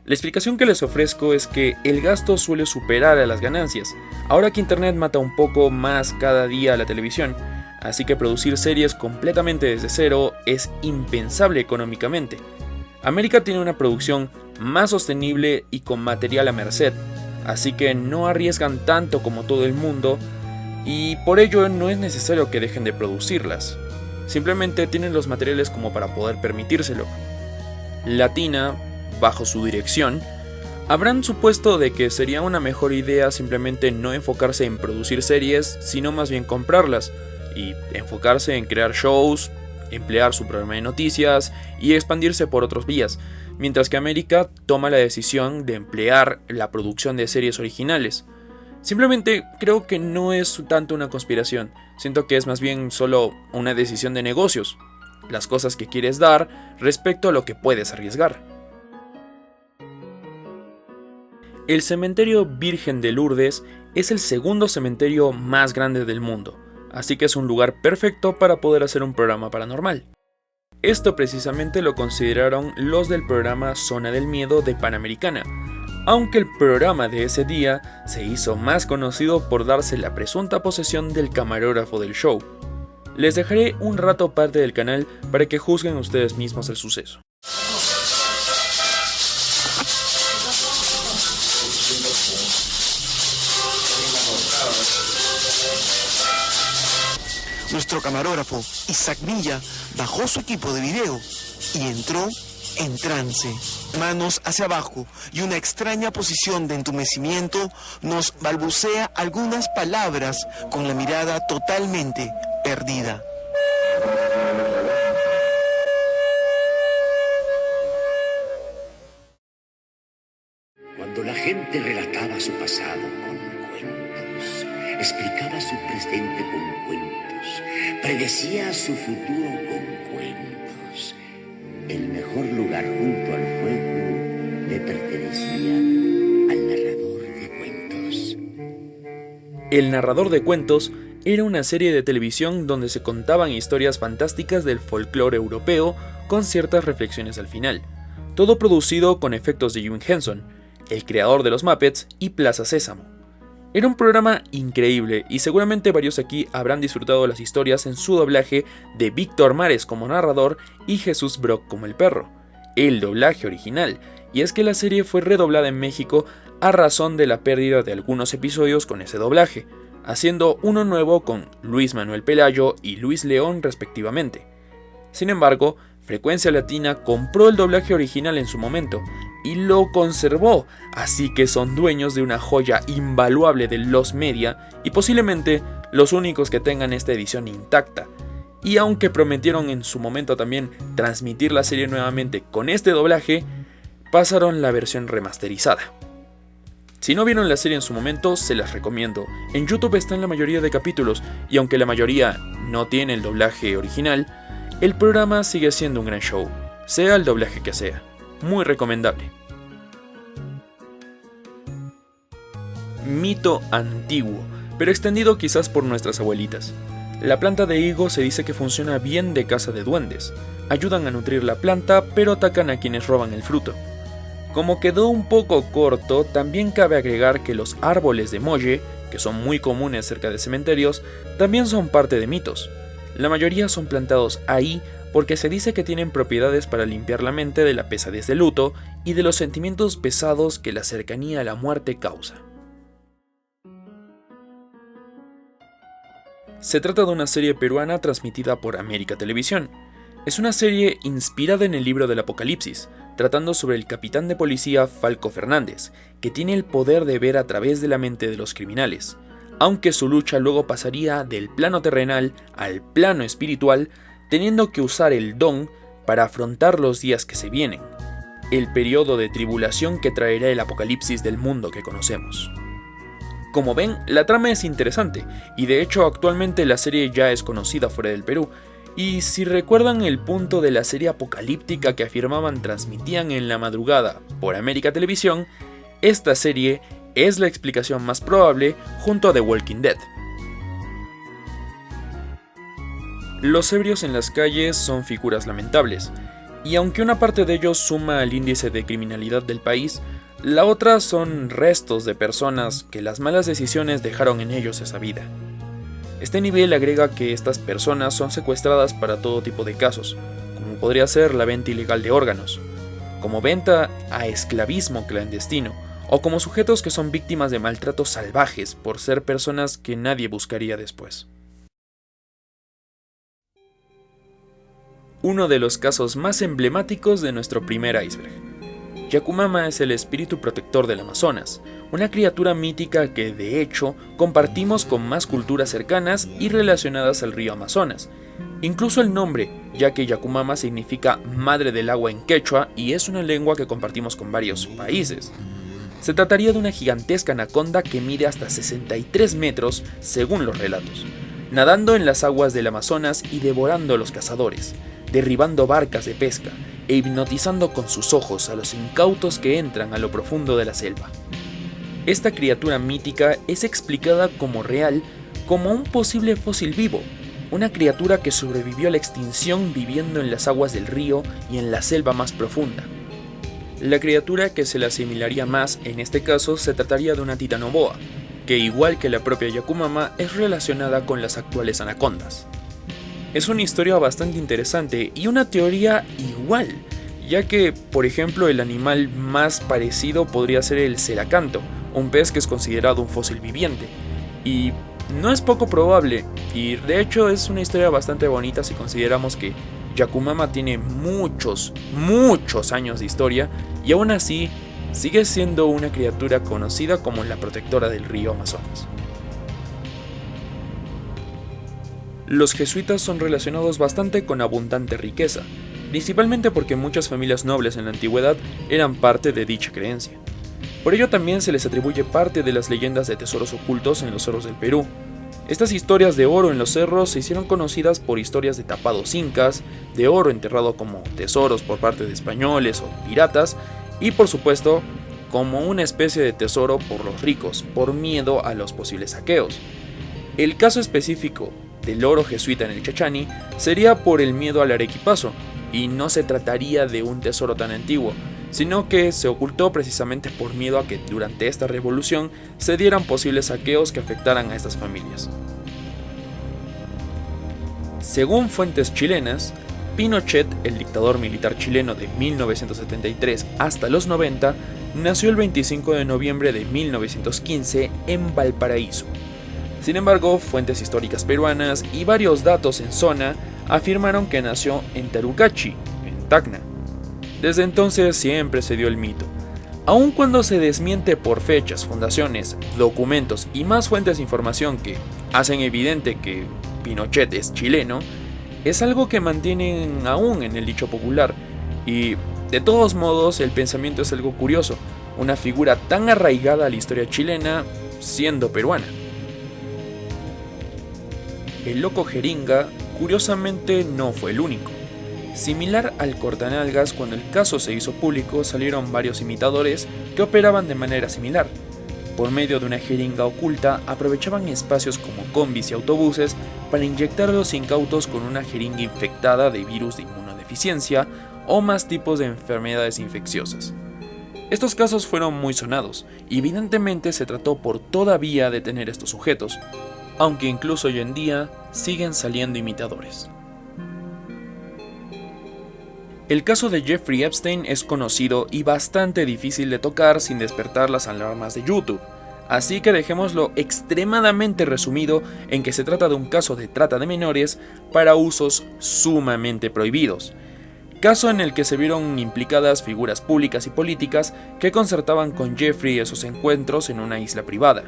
La explicación que les ofrezco es que el gasto suele superar a las ganancias, ahora que internet mata un poco más cada día a la televisión, así que producir series completamente desde cero es impensable económicamente. América tiene una producción más sostenible y con material a merced, así que no arriesgan tanto como todo el mundo y por ello no es necesario que dejen de producirlas. Simplemente tienen los materiales como para poder permitírselo. Latina, bajo su dirección, habrán supuesto de que sería una mejor idea simplemente no enfocarse en producir series, sino más bien comprarlas, y enfocarse en crear shows, emplear su programa de noticias y expandirse por otras vías, mientras que América toma la decisión de emplear la producción de series originales. Simplemente creo que no es tanto una conspiración, siento que es más bien solo una decisión de negocios, las cosas que quieres dar respecto a lo que puedes arriesgar. El cementerio Virgen de Lourdes es el segundo cementerio más grande del mundo, así que es un lugar perfecto para poder hacer un programa paranormal. Esto precisamente lo consideraron los del programa Zona del Miedo de Panamericana, aunque el programa de ese día se hizo más conocido por darse la presunta posesión del camarógrafo del show. Les dejaré un rato parte del canal para que juzguen ustedes mismos el suceso. Nuestro camarógrafo, Isaac Villa, bajó su equipo de video y entró en trance. Manos hacia abajo y una extraña posición de entumecimiento nos balbucea algunas palabras con la mirada totalmente perdida. Cuando la gente relataba su pasado con cuentos, explicaba su presente con cuentos, predecía su futuro con cuentos, el mejor lugar junto al fuego le pertenecía al narrador de cuentos. El narrador de cuentos era una serie de televisión donde se contaban historias fantásticas del folclore europeo con ciertas reflexiones al final. Todo producido con efectos de Jim Henson, el creador de los Muppets y Plaza Sésamo. Era un programa increíble y seguramente varios aquí habrán disfrutado las historias en su doblaje de Víctor Mares como narrador y Jesús Brock como el perro, el doblaje original, y es que la serie fue redoblada en México a razón de la pérdida de algunos episodios con ese doblaje, haciendo uno nuevo con Luis Manuel Pelayo y Luis León respectivamente. Sin embargo, Frecuencia Latina compró el doblaje original en su momento y lo conservó, así que son dueños de una joya invaluable de los media y posiblemente los únicos que tengan esta edición intacta. Y aunque prometieron en su momento también transmitir la serie nuevamente con este doblaje, pasaron la versión remasterizada. Si no vieron la serie en su momento, se las recomiendo. En YouTube están la mayoría de capítulos y aunque la mayoría no tiene el doblaje original, el programa sigue siendo un gran show, sea el doblaje que sea. Muy recomendable. Mito antiguo, pero extendido quizás por nuestras abuelitas. La planta de higo se dice que funciona bien de caza de duendes. Ayudan a nutrir la planta, pero atacan a quienes roban el fruto. Como quedó un poco corto, también cabe agregar que los árboles de molle, que son muy comunes cerca de cementerios, también son parte de mitos. La mayoría son plantados ahí porque se dice que tienen propiedades para limpiar la mente de la pesadez del luto y de los sentimientos pesados que la cercanía a la muerte causa. Se trata de una serie peruana transmitida por América Televisión. Es una serie inspirada en el libro del Apocalipsis, tratando sobre el capitán de policía Falco Fernández, que tiene el poder de ver a través de la mente de los criminales, aunque su lucha luego pasaría del plano terrenal al plano espiritual, teniendo que usar el don para afrontar los días que se vienen, el periodo de tribulación que traerá el apocalipsis del mundo que conocemos. Como ven, la trama es interesante, y de hecho actualmente la serie ya es conocida fuera del Perú, y si recuerdan el punto de la serie apocalíptica que afirmaban transmitían en la madrugada por América Televisión, esta serie es la explicación más probable junto a The Walking Dead. Los ebrios en las calles son figuras lamentables, y aunque una parte de ellos suma al índice de criminalidad del país, la otra son restos de personas que las malas decisiones dejaron en ellos esa vida. Este nivel agrega que estas personas son secuestradas para todo tipo de casos, como podría ser la venta ilegal de órganos, como venta a esclavismo clandestino, o como sujetos que son víctimas de maltratos salvajes por ser personas que nadie buscaría después. Uno de los casos más emblemáticos de nuestro primer iceberg. Yakumama es el espíritu protector del Amazonas, una criatura mítica que de hecho compartimos con más culturas cercanas y relacionadas al río Amazonas. Incluso el nombre, ya que Yakumama significa madre del agua en quechua y es una lengua que compartimos con varios países. Se trataría de una gigantesca anaconda que mide hasta 63 metros según los relatos, nadando en las aguas del Amazonas y devorando a los cazadores, derribando barcas de pesca e hipnotizando con sus ojos a los incautos que entran a lo profundo de la selva. Esta criatura mítica es explicada como real como un posible fósil vivo, una criatura que sobrevivió a la extinción viviendo en las aguas del río y en la selva más profunda. La criatura que se le asimilaría más en este caso se trataría de una titanoboa, que igual que la propia Yakumama es relacionada con las actuales anacondas. Es una historia bastante interesante y una teoría igual, ya que, por ejemplo, el animal más parecido podría ser el celacanto, un pez que es considerado un fósil viviente, y no es poco probable, y de hecho es una historia bastante bonita si consideramos que Yakumama tiene muchos años de historia, y aún así sigue siendo una criatura conocida como la protectora del río Amazonas. Los jesuitas son relacionados bastante con abundante riqueza, principalmente porque muchas familias nobles en la antigüedad eran parte de dicha creencia. Por ello también se les atribuye parte de las leyendas de tesoros ocultos en los cerros del Perú. Estas historias de oro en los cerros se hicieron conocidas por historias de tapados incas, de oro enterrado como tesoros por parte de españoles o piratas, y por supuesto, como una especie de tesoro por los ricos, por miedo a los posibles saqueos. El caso específico del oro jesuita en el Chachani sería por el miedo al arequipazo, y no se trataría de un tesoro tan antiguo, sino que se ocultó precisamente por miedo a que durante esta revolución se dieran posibles saqueos que afectaran a estas familias. Según fuentes chilenas, Pinochet, el dictador militar chileno de 1973 hasta los 90, nació el 25 de noviembre de 1915 en Valparaíso. Sin embargo, fuentes históricas peruanas y varios datos en zona afirmaron que nació en Tarucachi, en Tacna. Desde entonces siempre se dio el mito. Aun cuando se desmiente por fechas, fundaciones, documentos y más fuentes de información que hacen evidente que Pinochet es chileno, es algo que mantienen aún en el dicho popular. Y de todos modos el pensamiento es algo curioso, una figura tan arraigada a la historia chilena siendo peruana. El loco Jeringa, curiosamente, no fue el único. Similar al cortanalgas, cuando el caso se hizo público, salieron varios imitadores que operaban de manera similar. Por medio de una jeringa oculta, aprovechaban espacios como combis y autobuses para inyectar a los incautos con una jeringa infectada de virus de inmunodeficiencia o más tipos de enfermedades infecciosas. Estos casos fueron muy sonados, y evidentemente se trató por todavía detener estos sujetos, aunque incluso hoy en día siguen saliendo imitadores. El caso de Jeffrey Epstein es conocido y bastante difícil de tocar sin despertar las alarmas de YouTube, así que dejémoslo extremadamente resumido en que se trata de un caso de trata de menores para usos sumamente prohibidos, caso en el que se vieron implicadas figuras públicas y políticas que concertaban con Jeffrey esos encuentros en una isla privada.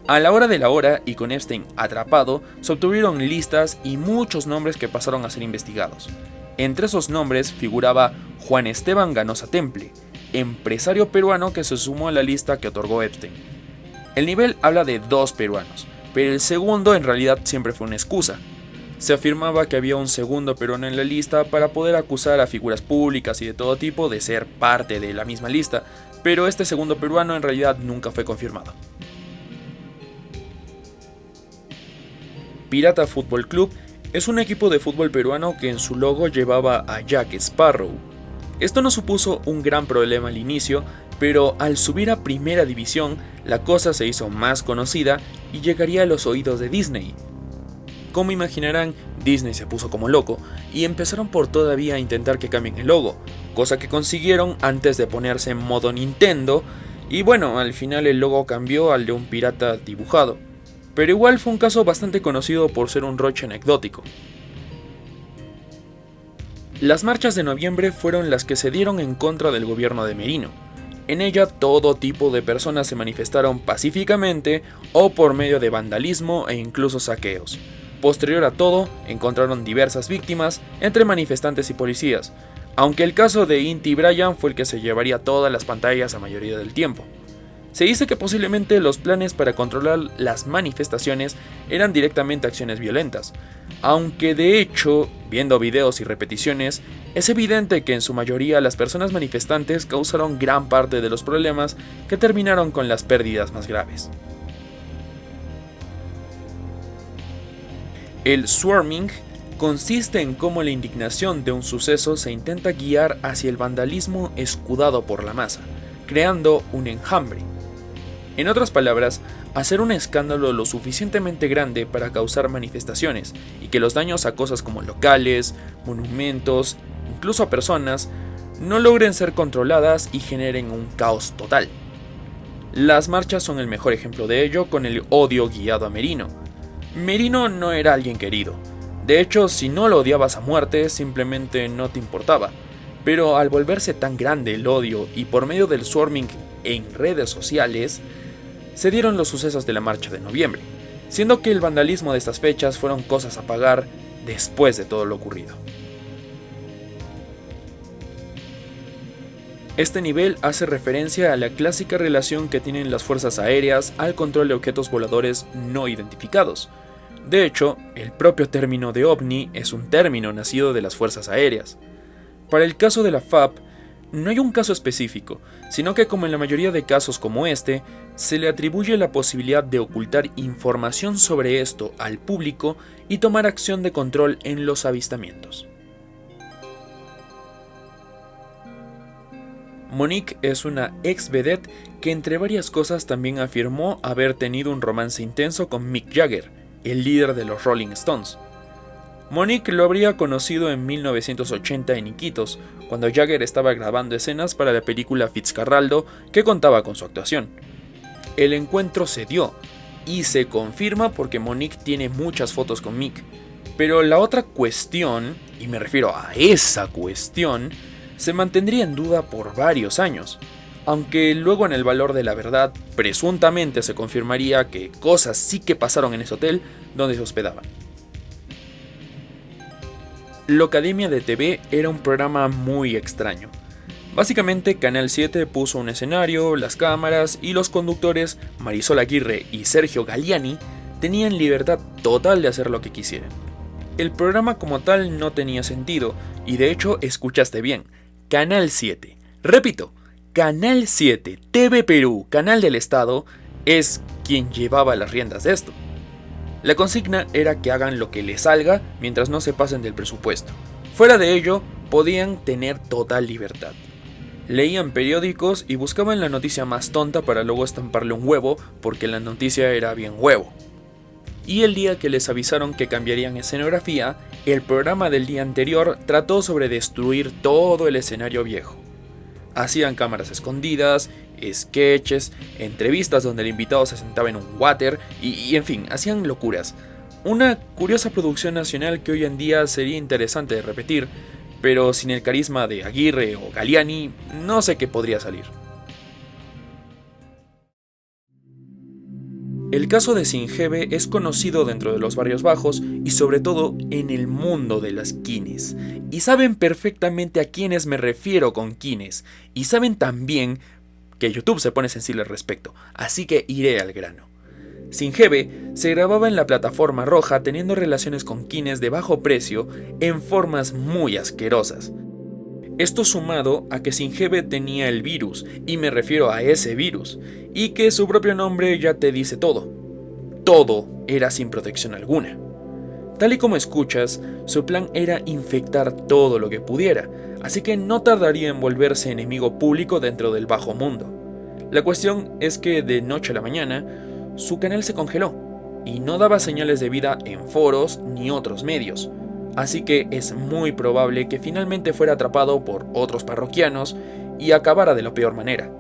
A la hora de la hora, y con Epstein atrapado, se obtuvieron listas y muchos nombres que pasaron a ser investigados. Entre esos nombres figuraba Juan Esteban Ganosa Temple, empresario peruano que se sumó a la lista que otorgó Epstein. El nivel habla de 2 peruanos, pero el segundo en realidad siempre fue una excusa. Se afirmaba que había un segundo peruano en la lista para poder acusar a figuras públicas y de todo tipo de ser parte de la misma lista, pero este segundo peruano en realidad nunca fue confirmado. Pirata Fútbol Club es un equipo de fútbol peruano que en su logo llevaba a Jack Sparrow. Esto no supuso un gran problema al inicio, pero al subir a Primera División, la cosa se hizo más conocida y llegaría a los oídos de Disney. Como imaginarán, Disney se puso como loco y empezaron por todavía a intentar que cambien el logo, cosa que consiguieron antes de ponerse en modo Nintendo, y bueno, al final el logo cambió al de un pirata dibujado. Pero igual fue un caso bastante conocido por ser un roche anecdótico. Las marchas de noviembre fueron las que se dieron en contra del gobierno de Merino. En ella todo tipo de personas se manifestaron pacíficamente o por medio de vandalismo e incluso saqueos. Posterior a todo, encontraron diversas víctimas entre manifestantes y policías, aunque el caso de Inti Bryan fue el que se llevaría todas las pantallas a mayoría del tiempo. Se dice que posiblemente los planes para controlar las manifestaciones eran directamente acciones violentas, aunque de hecho, viendo videos y repeticiones, es evidente que en su mayoría las personas manifestantes causaron gran parte de los problemas que terminaron con las pérdidas más graves. El swarming consiste en cómo la indignación de un suceso se intenta guiar hacia el vandalismo escudado por la masa, creando un enjambre. En otras palabras, hacer un escándalo lo suficientemente grande para causar manifestaciones y que los daños a cosas como locales, monumentos, incluso a personas, no logren ser controladas y generen un caos total. Las marchas son el mejor ejemplo de ello con el odio guiado a Merino. Merino no era alguien querido. De hecho, si no lo odiabas a muerte, simplemente no te importaba. Pero al volverse tan grande el odio y por medio del swarming en redes sociales, se dieron los sucesos de la marcha de noviembre, siendo que el vandalismo de estas fechas fueron cosas a pagar después de todo lo ocurrido. Este nivel hace referencia a la clásica relación que tienen las fuerzas aéreas al control de objetos voladores no identificados. De hecho, el propio término de ovni es un término nacido de las fuerzas aéreas. Para el caso de la FAP, no hay un caso específico, sino que como en la mayoría de casos como este, se le atribuye la posibilidad de ocultar información sobre esto al público y tomar acción de control en los avistamientos. Monique es una ex vedette que entre varias cosas también afirmó haber tenido un romance intenso con Mick Jagger, el líder de los Rolling Stones. Monique lo habría conocido en 1980 en Iquitos, cuando Jagger estaba grabando escenas para la película Fitzcarraldo que contaba con su actuación. El encuentro se dio, y se confirma porque Monique tiene muchas fotos con Mick, pero la otra cuestión, y me refiero a esa cuestión, se mantendría en duda por varios años, aunque luego en el valor de la verdad presuntamente se confirmaría que cosas sí que pasaron en ese hotel donde se hospedaban. Locademia de TV era un programa muy extraño. Básicamente Canal 7 puso un escenario, las cámaras y los conductores Marisol Aguirre y Sergio Galliani tenían libertad total de hacer lo que quisieran. El programa como tal no tenía sentido y de hecho escuchaste bien, Canal 7. Repito, Canal 7, TV Perú, Canal del Estado, es quien llevaba las riendas de esto. La consigna era que hagan lo que les salga mientras no se pasen del presupuesto. Fuera de ello, podían tener total libertad. Leían periódicos y buscaban la noticia más tonta para luego estamparle un huevo porque la noticia era bien huevo. Y el día que les avisaron que cambiarían escenografía, el programa del día anterior trató sobre destruir todo el escenario viejo. Hacían cámaras escondidas, sketches, entrevistas donde el invitado se sentaba en un water y en fin, hacían locuras. Una curiosa producción nacional que hoy en día sería interesante de repetir, pero sin el carisma de Aguirre o Galliani, no sé qué podría salir. El caso de Singeve es conocido dentro de los barrios bajos y sobre todo en el mundo de las quines. Y saben perfectamente a quiénes me refiero con quines. Y saben también que YouTube se pone sensible al respecto, así que iré al grano. Singeve se grababa en la plataforma roja teniendo relaciones con quines de bajo precio en formas muy asquerosas. Esto sumado a que Singeve tenía el virus, y me refiero a ese virus, y que su propio nombre ya te dice todo. Todo era sin protección alguna. Tal y como escuchas, su plan era infectar todo lo que pudiera, así que no tardaría en volverse enemigo público dentro del bajo mundo. La cuestión es que de noche a la mañana, su canal se congeló, y no daba señales de vida en foros ni otros medios, así que es muy probable que finalmente fuera atrapado por otros parroquianos y acabara de la peor manera.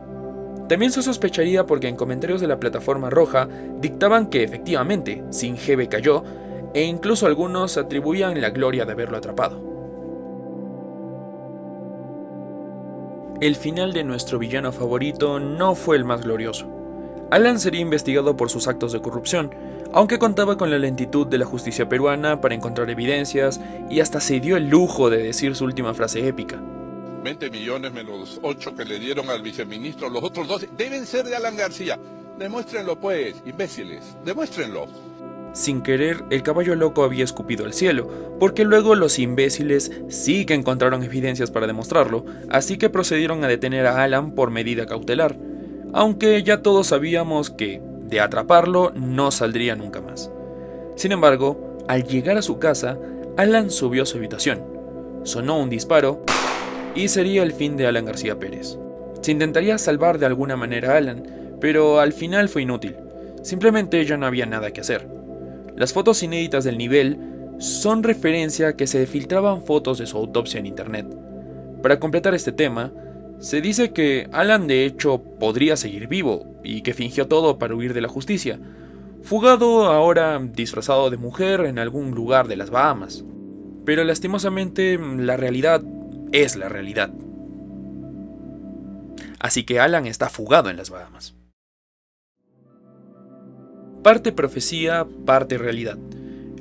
También se sospecharía porque en comentarios de la plataforma roja dictaban que efectivamente Singeve cayó, e incluso algunos atribuían la gloria de haberlo atrapado. El final de nuestro villano favorito no fue el más glorioso. Alan sería investigado por sus actos de corrupción, aunque contaba con la lentitud de la justicia peruana para encontrar evidencias y hasta se dio el lujo de decir su última frase épica. 20 millones menos los 8 que le dieron al viceministro, los otros 12 deben ser de Alan García. Demuéstrenlo pues, imbéciles, demuéstrenlo. Sin querer, el caballo loco había escupido al cielo, porque luego los imbéciles sí que encontraron evidencias para demostrarlo, así que procedieron a detener a Alan por medida cautelar, aunque ya todos sabíamos que, de atraparlo, no saldría nunca más. Sin embargo, al llegar a su casa, Alan subió a su habitación, sonó un disparo, y sería el fin de Alan García Pérez. Se intentaría salvar de alguna manera a Alan, pero al final fue inútil, simplemente ya no había nada que hacer. Las fotos inéditas del nivel son referencia a que se filtraban fotos de su autopsia en internet. Para completar este tema, se dice que Alan de hecho podría seguir vivo y que fingió todo para huir de la justicia, fugado ahora disfrazado de mujer en algún lugar de las Bahamas. Pero lastimosamente la realidad es la realidad. Así que Alan está fugado en las Bahamas. Parte profecía, parte realidad.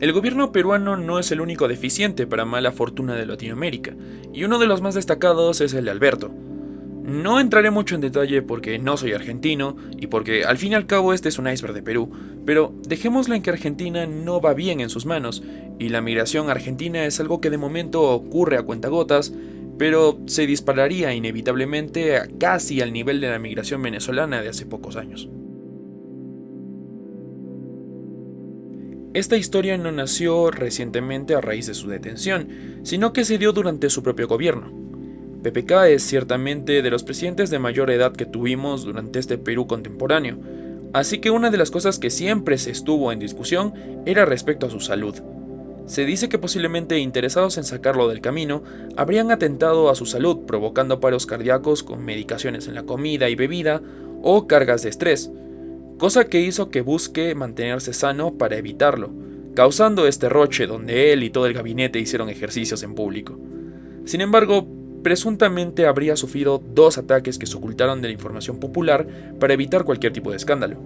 El gobierno peruano no es el único deficiente para mala fortuna de Latinoamérica, y uno de los más destacados es el de Alberto. No entraré mucho en detalle porque no soy argentino, y porque al fin y al cabo este es un iceberg de Perú, pero dejémoslo en que Argentina no va bien en sus manos, y la migración argentina es algo que de momento ocurre a cuentagotas, pero se dispararía inevitablemente casi al nivel de la migración venezolana de hace pocos años. Esta historia no nació recientemente a raíz de su detención, sino que se dio durante su propio gobierno. PPK es ciertamente de los presidentes de mayor edad que tuvimos durante este Perú contemporáneo, así que una de las cosas que siempre se estuvo en discusión era respecto a su salud. Se dice que posiblemente interesados en sacarlo del camino, habrían atentado a su salud provocando paros cardíacos con medicaciones en la comida y bebida o cargas de estrés, cosa que hizo que busque mantenerse sano para evitarlo, causando este roche donde él y todo el gabinete hicieron ejercicios en público. Sin embargo, presuntamente habría sufrido 2 ataques que se ocultaron de la información popular para evitar cualquier tipo de escándalo.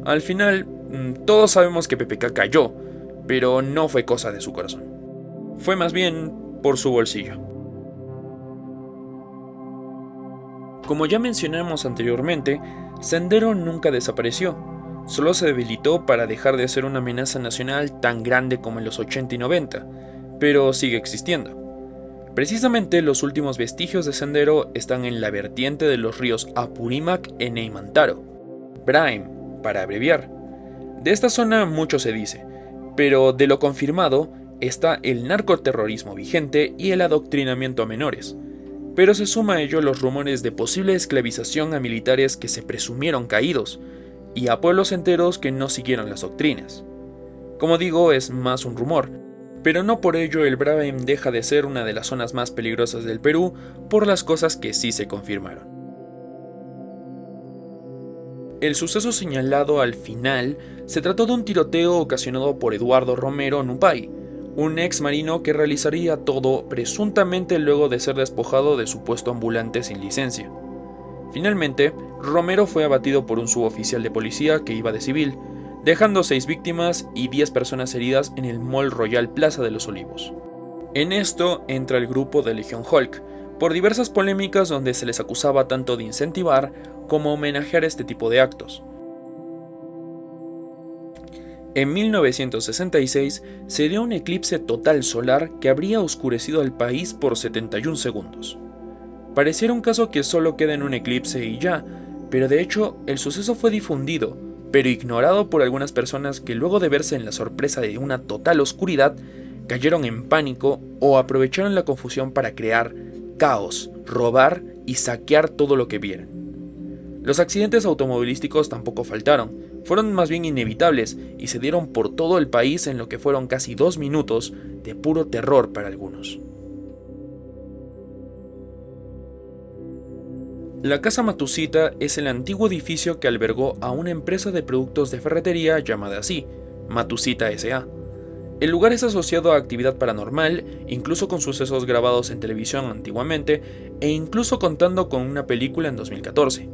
Al final, todos sabemos que PPK cayó, pero no fue cosa de su corazón. Fue más bien por su bolsillo. Como ya mencionamos anteriormente, Sendero nunca desapareció, solo se debilitó para dejar de ser una amenaza nacional tan grande como en los 80 y 90, pero sigue existiendo. Precisamente los últimos vestigios de Sendero están en la vertiente de los ríos Apurímac e Neymantaro, Braem, para abreviar. De esta zona mucho se dice, pero de lo confirmado está el narcoterrorismo vigente y el adoctrinamiento a menores. Pero se suma a ello los rumores de posible esclavización a militares que se presumieron caídos, y a pueblos enteros que no siguieron las doctrinas. Como digo, es más un rumor, pero no por ello el Braem deja de ser una de las zonas más peligrosas del Perú por las cosas que sí se confirmaron. El suceso señalado al final se trató de un tiroteo ocasionado por Eduardo Romero Nupay, un ex marino que realizaría todo presuntamente luego de ser despojado de su puesto ambulante sin licencia. Finalmente, Romero fue abatido por un suboficial de policía que iba de civil, dejando 6 víctimas y 10 personas heridas en el Mall Royal Plaza de los Olivos. En esto entra el grupo de Legión Hulk, por diversas polémicas donde se les acusaba tanto de incentivar como homenajear este tipo de actos. En 1966 se dio un eclipse total solar que habría oscurecido al país por 71 segundos. Pareciera un caso que solo queda en un eclipse y ya, pero de hecho el suceso fue difundido, pero ignorado por algunas personas que luego de verse en la sorpresa de una total oscuridad, cayeron en pánico o aprovecharon la confusión para crear caos, robar y saquear todo lo que vieran. Los accidentes automovilísticos tampoco faltaron, fueron más bien inevitables y se dieron por todo el país en lo que fueron casi 2 minutos de puro terror para algunos. La Casa Matsushita es el antiguo edificio que albergó a una empresa de productos de ferretería llamada así, Matsushita S.A. El lugar es asociado a actividad paranormal, incluso con sucesos grabados en televisión antiguamente e incluso contando con una película en 2014.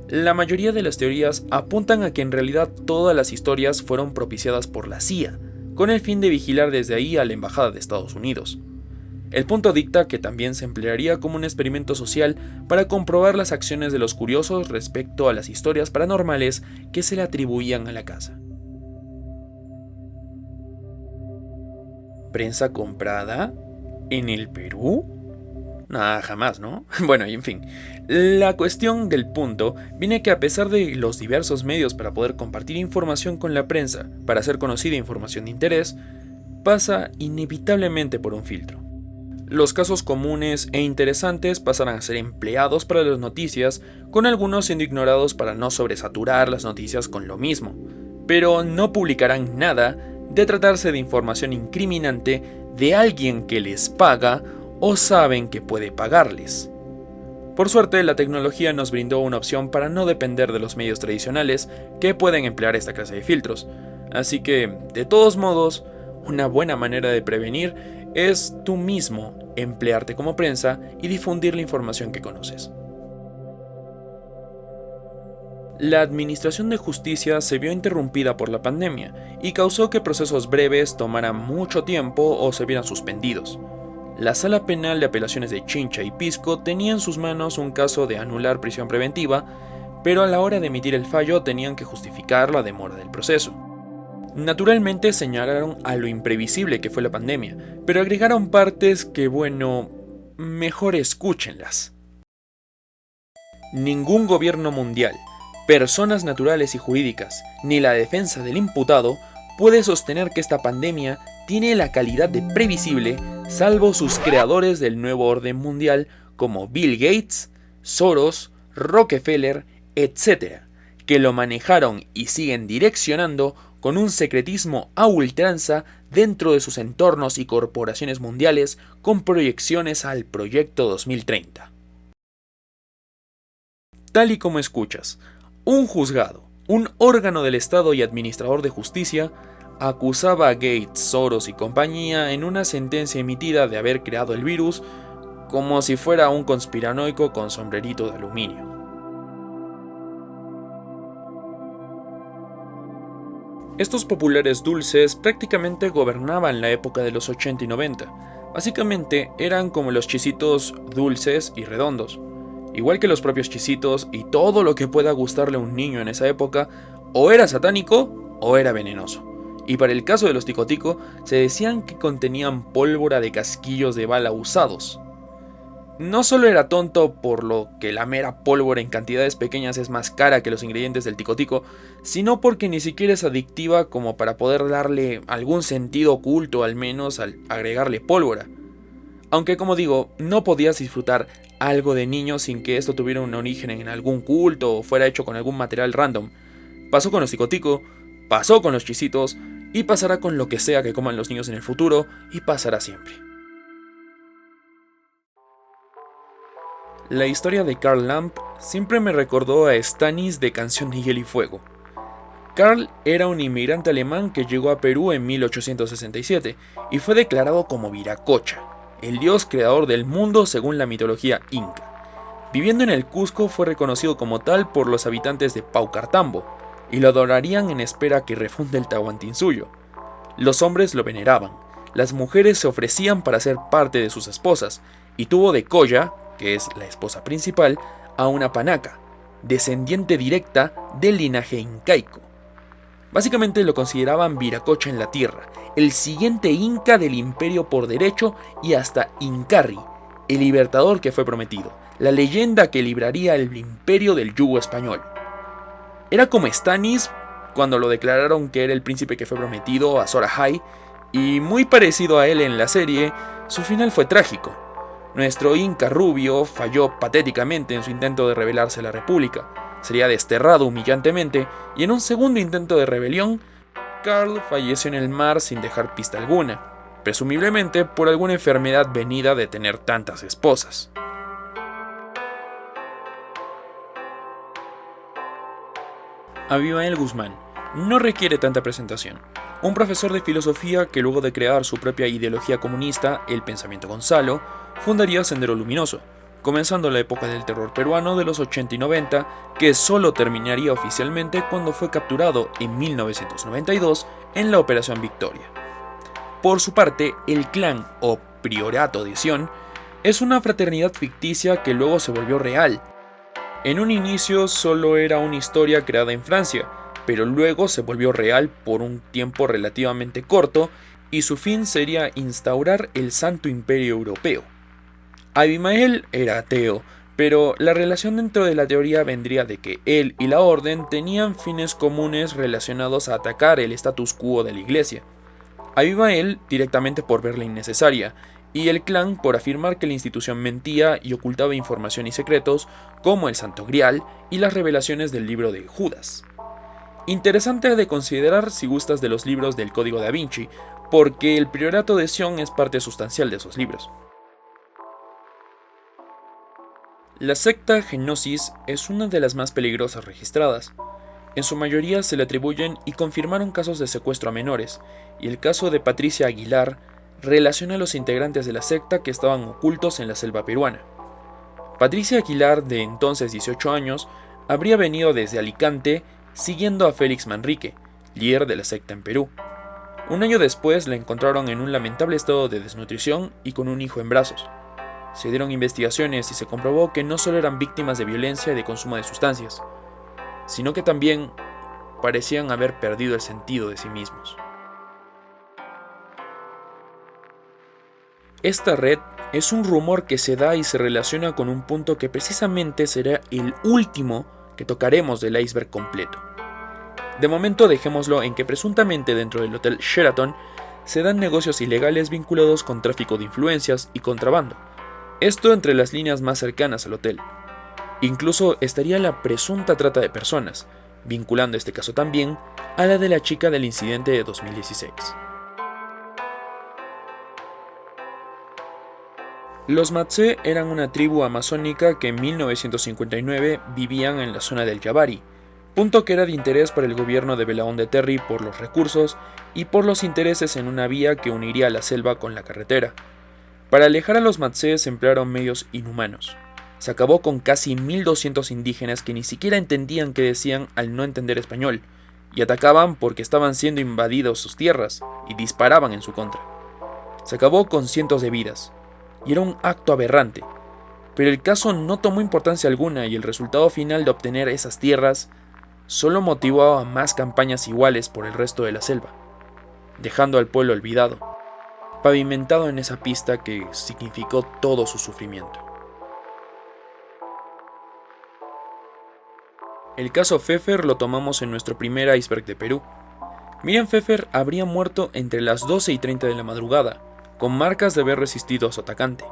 La mayoría de las teorías apuntan a que en realidad todas las historias fueron propiciadas por la CIA, con el fin de vigilar desde ahí a la Embajada de Estados Unidos. El punto dicta que también se emplearía como un experimento social para comprobar las acciones de los curiosos respecto a las historias paranormales que se le atribuían a la casa. ¿Prensa comprada? ¿En el Perú? Nada, jamás, ¿no? Bueno, y en fin, la cuestión del punto viene que a pesar de los diversos medios para poder compartir información con la prensa, para hacer conocida información de interés, pasa inevitablemente por un filtro. Los casos comunes e interesantes pasarán a ser empleados para las noticias, con algunos siendo ignorados para no sobresaturar las noticias con lo mismo, pero no publicarán nada de tratarse de información incriminante de alguien que les paga o saben que puede pagarles. Por suerte, la tecnología nos brindó una opción para no depender de los medios tradicionales que pueden emplear esta clase de filtros, así que, de todos modos, una buena manera de prevenir es tú mismo emplearte como prensa y difundir la información que conoces. La administración de justicia se vio interrumpida por la pandemia y causó que procesos breves tomaran mucho tiempo o se vieran suspendidos. La Sala Penal de Apelaciones de Chincha y Pisco tenía en sus manos un caso de anular prisión preventiva, pero a la hora de emitir el fallo tenían que justificar la demora del proceso. Naturalmente señalaron a lo imprevisible que fue la pandemia, pero agregaron partes que, bueno, mejor escúchenlas. Ningún gobierno mundial, personas naturales y jurídicas, ni la defensa del imputado puede sostener que esta pandemia tiene la calidad de previsible, salvo sus creadores del nuevo orden mundial como Bill Gates, Soros, Rockefeller, etc., que lo manejaron y siguen direccionando con un secretismo a ultranza dentro de sus entornos y corporaciones mundiales con proyecciones al Proyecto 2030. Tal y como escuchas, un juzgado, un órgano del Estado y administrador de justicia, acusaba a Gates, Soros y compañía en una sentencia emitida de haber creado el virus como si fuera un conspiranoico con sombrerito de aluminio. Estos populares dulces prácticamente gobernaban la época de los 80 y 90. Básicamente eran como los chisitos dulces y redondos. Igual que los propios chisitos y todo lo que pueda gustarle a un niño en esa época, o era satánico o era venenoso. Y para el caso de los ticotico, se decían que contenían pólvora de casquillos de bala usados. No solo era tonto por lo que la mera pólvora en cantidades pequeñas es más cara que los ingredientes del ticotico, sino porque ni siquiera es adictiva como para poder darle algún sentido oculto al menos al agregarle pólvora. Aunque como digo, no podías disfrutar algo de niño sin que esto tuviera un origen en algún culto o fuera hecho con algún material random. Pasó con los ticotico, pasó con los chisitos y pasará con lo que sea que coman los niños en el futuro y pasará siempre. La historia de Karl Lamp siempre me recordó a Stannis de Canción de Hielo y Fuego. Karl era un inmigrante alemán que llegó a Perú en 1867 y fue declarado como Viracocha, el dios creador del mundo según la mitología inca. Viviendo en el Cusco fue reconocido como tal por los habitantes de Paucartambo y lo adorarían en espera que refunde el Tahuantinsuyo. Los hombres lo veneraban, las mujeres se ofrecían para ser parte de sus esposas y tuvo de Colla, que es la esposa principal, a una panaca, descendiente directa del linaje incaico. Básicamente lo consideraban Viracocha en la tierra, el siguiente inca del imperio por derecho y hasta Incarri, el libertador que fue prometido, la leyenda que libraría el imperio del yugo español. Era como Stannis cuando lo declararon que era el príncipe que fue prometido a Azor Ahai, y muy parecido a él en la serie, su final fue trágico. Nuestro Inca rubio falló patéticamente en su intento de rebelarse a la República, sería desterrado humillantemente, y en un segundo intento de rebelión, Karl falleció en el mar sin dejar pista alguna, presumiblemente por alguna enfermedad venida de tener tantas esposas. Abimael Guzmán no requiere tanta presentación. Un profesor de filosofía que luego de crear su propia ideología comunista, el pensamiento Gonzalo, fundaría Sendero Luminoso, comenzando la época del terror peruano de los 80 y 90, que solo terminaría oficialmente cuando fue capturado en 1992 en la Operación Victoria. Por su parte, el clan o Priorato de Sion es una fraternidad ficticia que luego se volvió real. En un inicio solo era una historia creada en Francia, pero luego se volvió real por un tiempo relativamente corto y su fin sería instaurar el Santo Imperio Europeo. Abimael era ateo, pero la relación dentro de la teoría vendría de que él y la Orden tenían fines comunes relacionados a atacar el status quo de la Iglesia. Abimael directamente por verla innecesaria, y el clan por afirmar que la institución mentía y ocultaba información y secretos como el Santo Grial y las revelaciones del libro de Judas. Interesante de considerar si gustas de los libros del Código Da Vinci, porque el Priorato de Sion es parte sustancial de esos libros. La secta Gnosis es una de las más peligrosas registradas. En su mayoría se le atribuyen y confirmaron casos de secuestro a menores, y el caso de Patricia Aguilar relaciona a los integrantes de la secta que estaban ocultos en la selva peruana. Patricia Aguilar, de entonces 18 años, habría venido desde Alicante siguiendo a Félix Manrique, líder de la secta en Perú. Un año después la encontraron en un lamentable estado de desnutrición y con un hijo en brazos. Se dieron investigaciones y se comprobó que no solo eran víctimas de violencia y de consumo de sustancias, sino que también parecían haber perdido el sentido de sí mismos. Esta red es un rumor que se da y se relaciona con un punto que precisamente será el último que tocaremos del iceberg completo. De momento dejémoslo en que presuntamente dentro del Hotel Sheraton se dan negocios ilegales vinculados con tráfico de influencias y contrabando. Esto entre las líneas más cercanas al hotel. Incluso estaría la presunta trata de personas, vinculando este caso también a la de la chica del incidente de 2016. Los Matse eran una tribu amazónica que en 1959 vivían en la zona del Yabari, punto que era de interés para el gobierno de Belaúnde Terry por los recursos y por los intereses en una vía que uniría la selva con la carretera. Para alejar a los Matse se emplearon medios inhumanos. Se acabó con casi 1200 indígenas que ni siquiera entendían qué decían al no entender español, y atacaban porque estaban siendo invadidos sus tierras y disparaban en su contra. Se acabó con cientos de vidas, y era un acto aberrante, pero el caso no tomó importancia alguna y el resultado final de obtener esas tierras solo motivó a más campañas iguales por el resto de la selva, dejando al pueblo olvidado, pavimentado en esa pista que significó todo su sufrimiento. El caso Pfeffer lo tomamos en nuestro primer iceberg de Perú. Miriam Pfeffer habría muerto entre las 12:30 de la madrugada, con marcas de haber resistido a su atacante.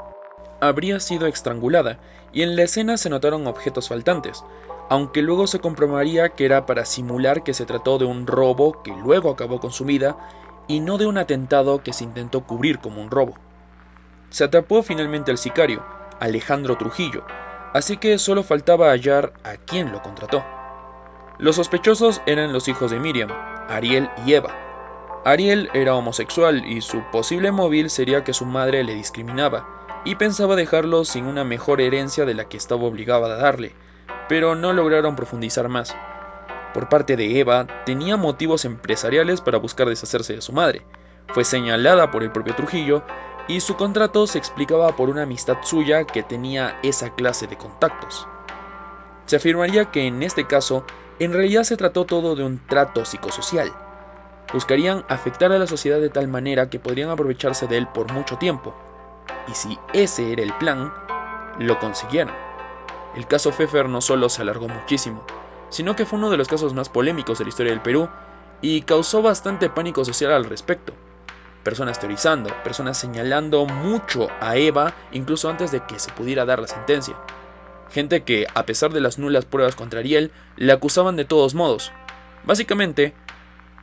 Habría sido estrangulada, y en la escena se notaron objetos faltantes, aunque luego se comprobaría que era para simular que se trató de un robo que luego acabó con su vida, y no de un atentado que se intentó cubrir como un robo. Se atrapó finalmente al sicario, Alejandro Trujillo, así que solo faltaba hallar a quien lo contrató. Los sospechosos eran los hijos de Miriam, Ariel y Eva. Ariel era homosexual y su posible móvil sería que su madre le discriminaba y pensaba dejarlo sin una mejor herencia de la que estaba obligada a darle, pero no lograron profundizar más. Por parte de Eva, tenía motivos empresariales para buscar deshacerse de su madre. Fue señalada por el propio Trujillo y su contrato se explicaba por una amistad suya que tenía esa clase de contactos. Se afirmaría que en este caso, en realidad se trató todo de un trato psicosocial. Buscarían afectar a la sociedad de tal manera que podrían aprovecharse de él por mucho tiempo. Y si ese era el plan, lo consiguieron. El caso Pfeffer no solo se alargó muchísimo, sino que fue uno de los casos más polémicos de la historia del Perú y causó bastante pánico social al respecto. Personas teorizando, personas señalando mucho a Eva incluso antes de que se pudiera dar la sentencia. Gente que, a pesar de las nulas pruebas contra Ariel, le acusaban de todos modos. Básicamente,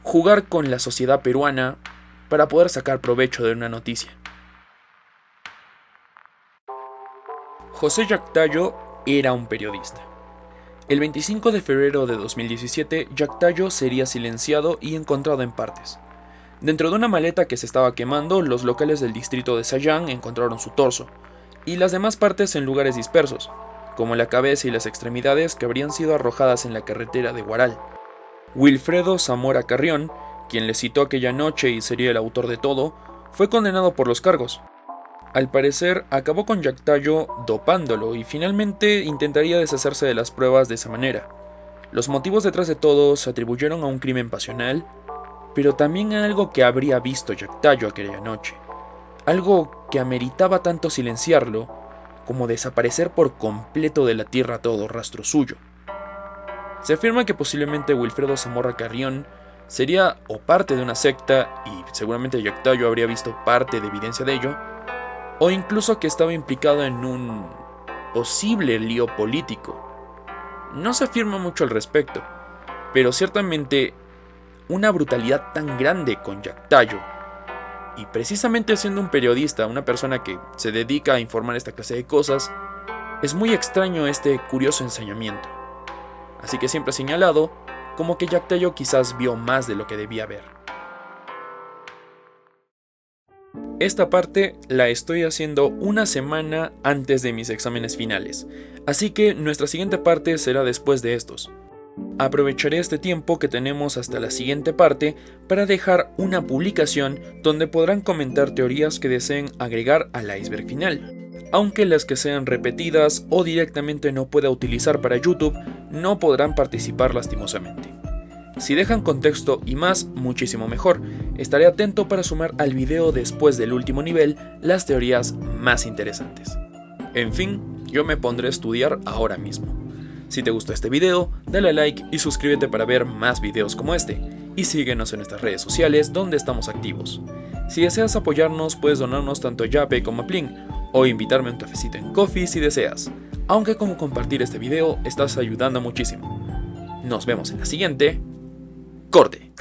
jugar con la sociedad peruana para poder sacar provecho de una noticia. José Yactayo era un periodista. El 25 de febrero de 2017, Yactayo sería silenciado y encontrado en partes. Dentro de una maleta que se estaba quemando, los locales del distrito de Sayán encontraron su torso, y las demás partes en lugares dispersos, como la cabeza y las extremidades que habrían sido arrojadas en la carretera de Huaral. Wilfredo Zamora Carrión, quien le citó aquella noche y sería el autor de todo, fue condenado por los cargos. Al parecer, acabó con Yactayo dopándolo y finalmente intentaría deshacerse de las pruebas de esa manera. Los motivos detrás de todo se atribuyeron a un crimen pasional, pero también a algo que habría visto Yactayo aquella noche. Algo que ameritaba tanto silenciarlo como desaparecer por completo de la tierra todo rastro suyo. Se afirma que posiblemente Wilfredo Zamora Carrión sería o parte de una secta, y seguramente Yactayo habría visto parte de evidencia de ello, o incluso que estaba implicado en un posible lío político. No se afirma mucho al respecto, pero ciertamente una brutalidad tan grande con Yactayo, y precisamente siendo un periodista, una persona que se dedica a informar esta clase de cosas, es muy extraño este curioso ensañamiento. Así que siempre he señalado como que Yactayo quizás vio más de lo que debía ver. Esta parte la estoy haciendo una semana antes de mis exámenes finales, así que nuestra siguiente parte será después de estos. Aprovecharé este tiempo que tenemos hasta la siguiente parte para dejar una publicación donde podrán comentar teorías que deseen agregar al iceberg final, aunque las que sean repetidas o directamente no pueda utilizar para YouTube no podrán participar lastimosamente. Si dejan contexto y más, muchísimo mejor. Estaré atento para sumar al video después del último nivel las teorías más interesantes. En fin, yo me pondré a estudiar ahora mismo. Si te gustó este video, dale like y suscríbete para ver más videos como este. Y síguenos en nuestras redes sociales donde estamos activos. Si deseas apoyarnos, puedes donarnos tanto a Yape como a Plin, o invitarme a un cafecito en Coffee si deseas. Aunque con compartir este video estás ayudando muchísimo. Nos vemos en la siguiente. Corte.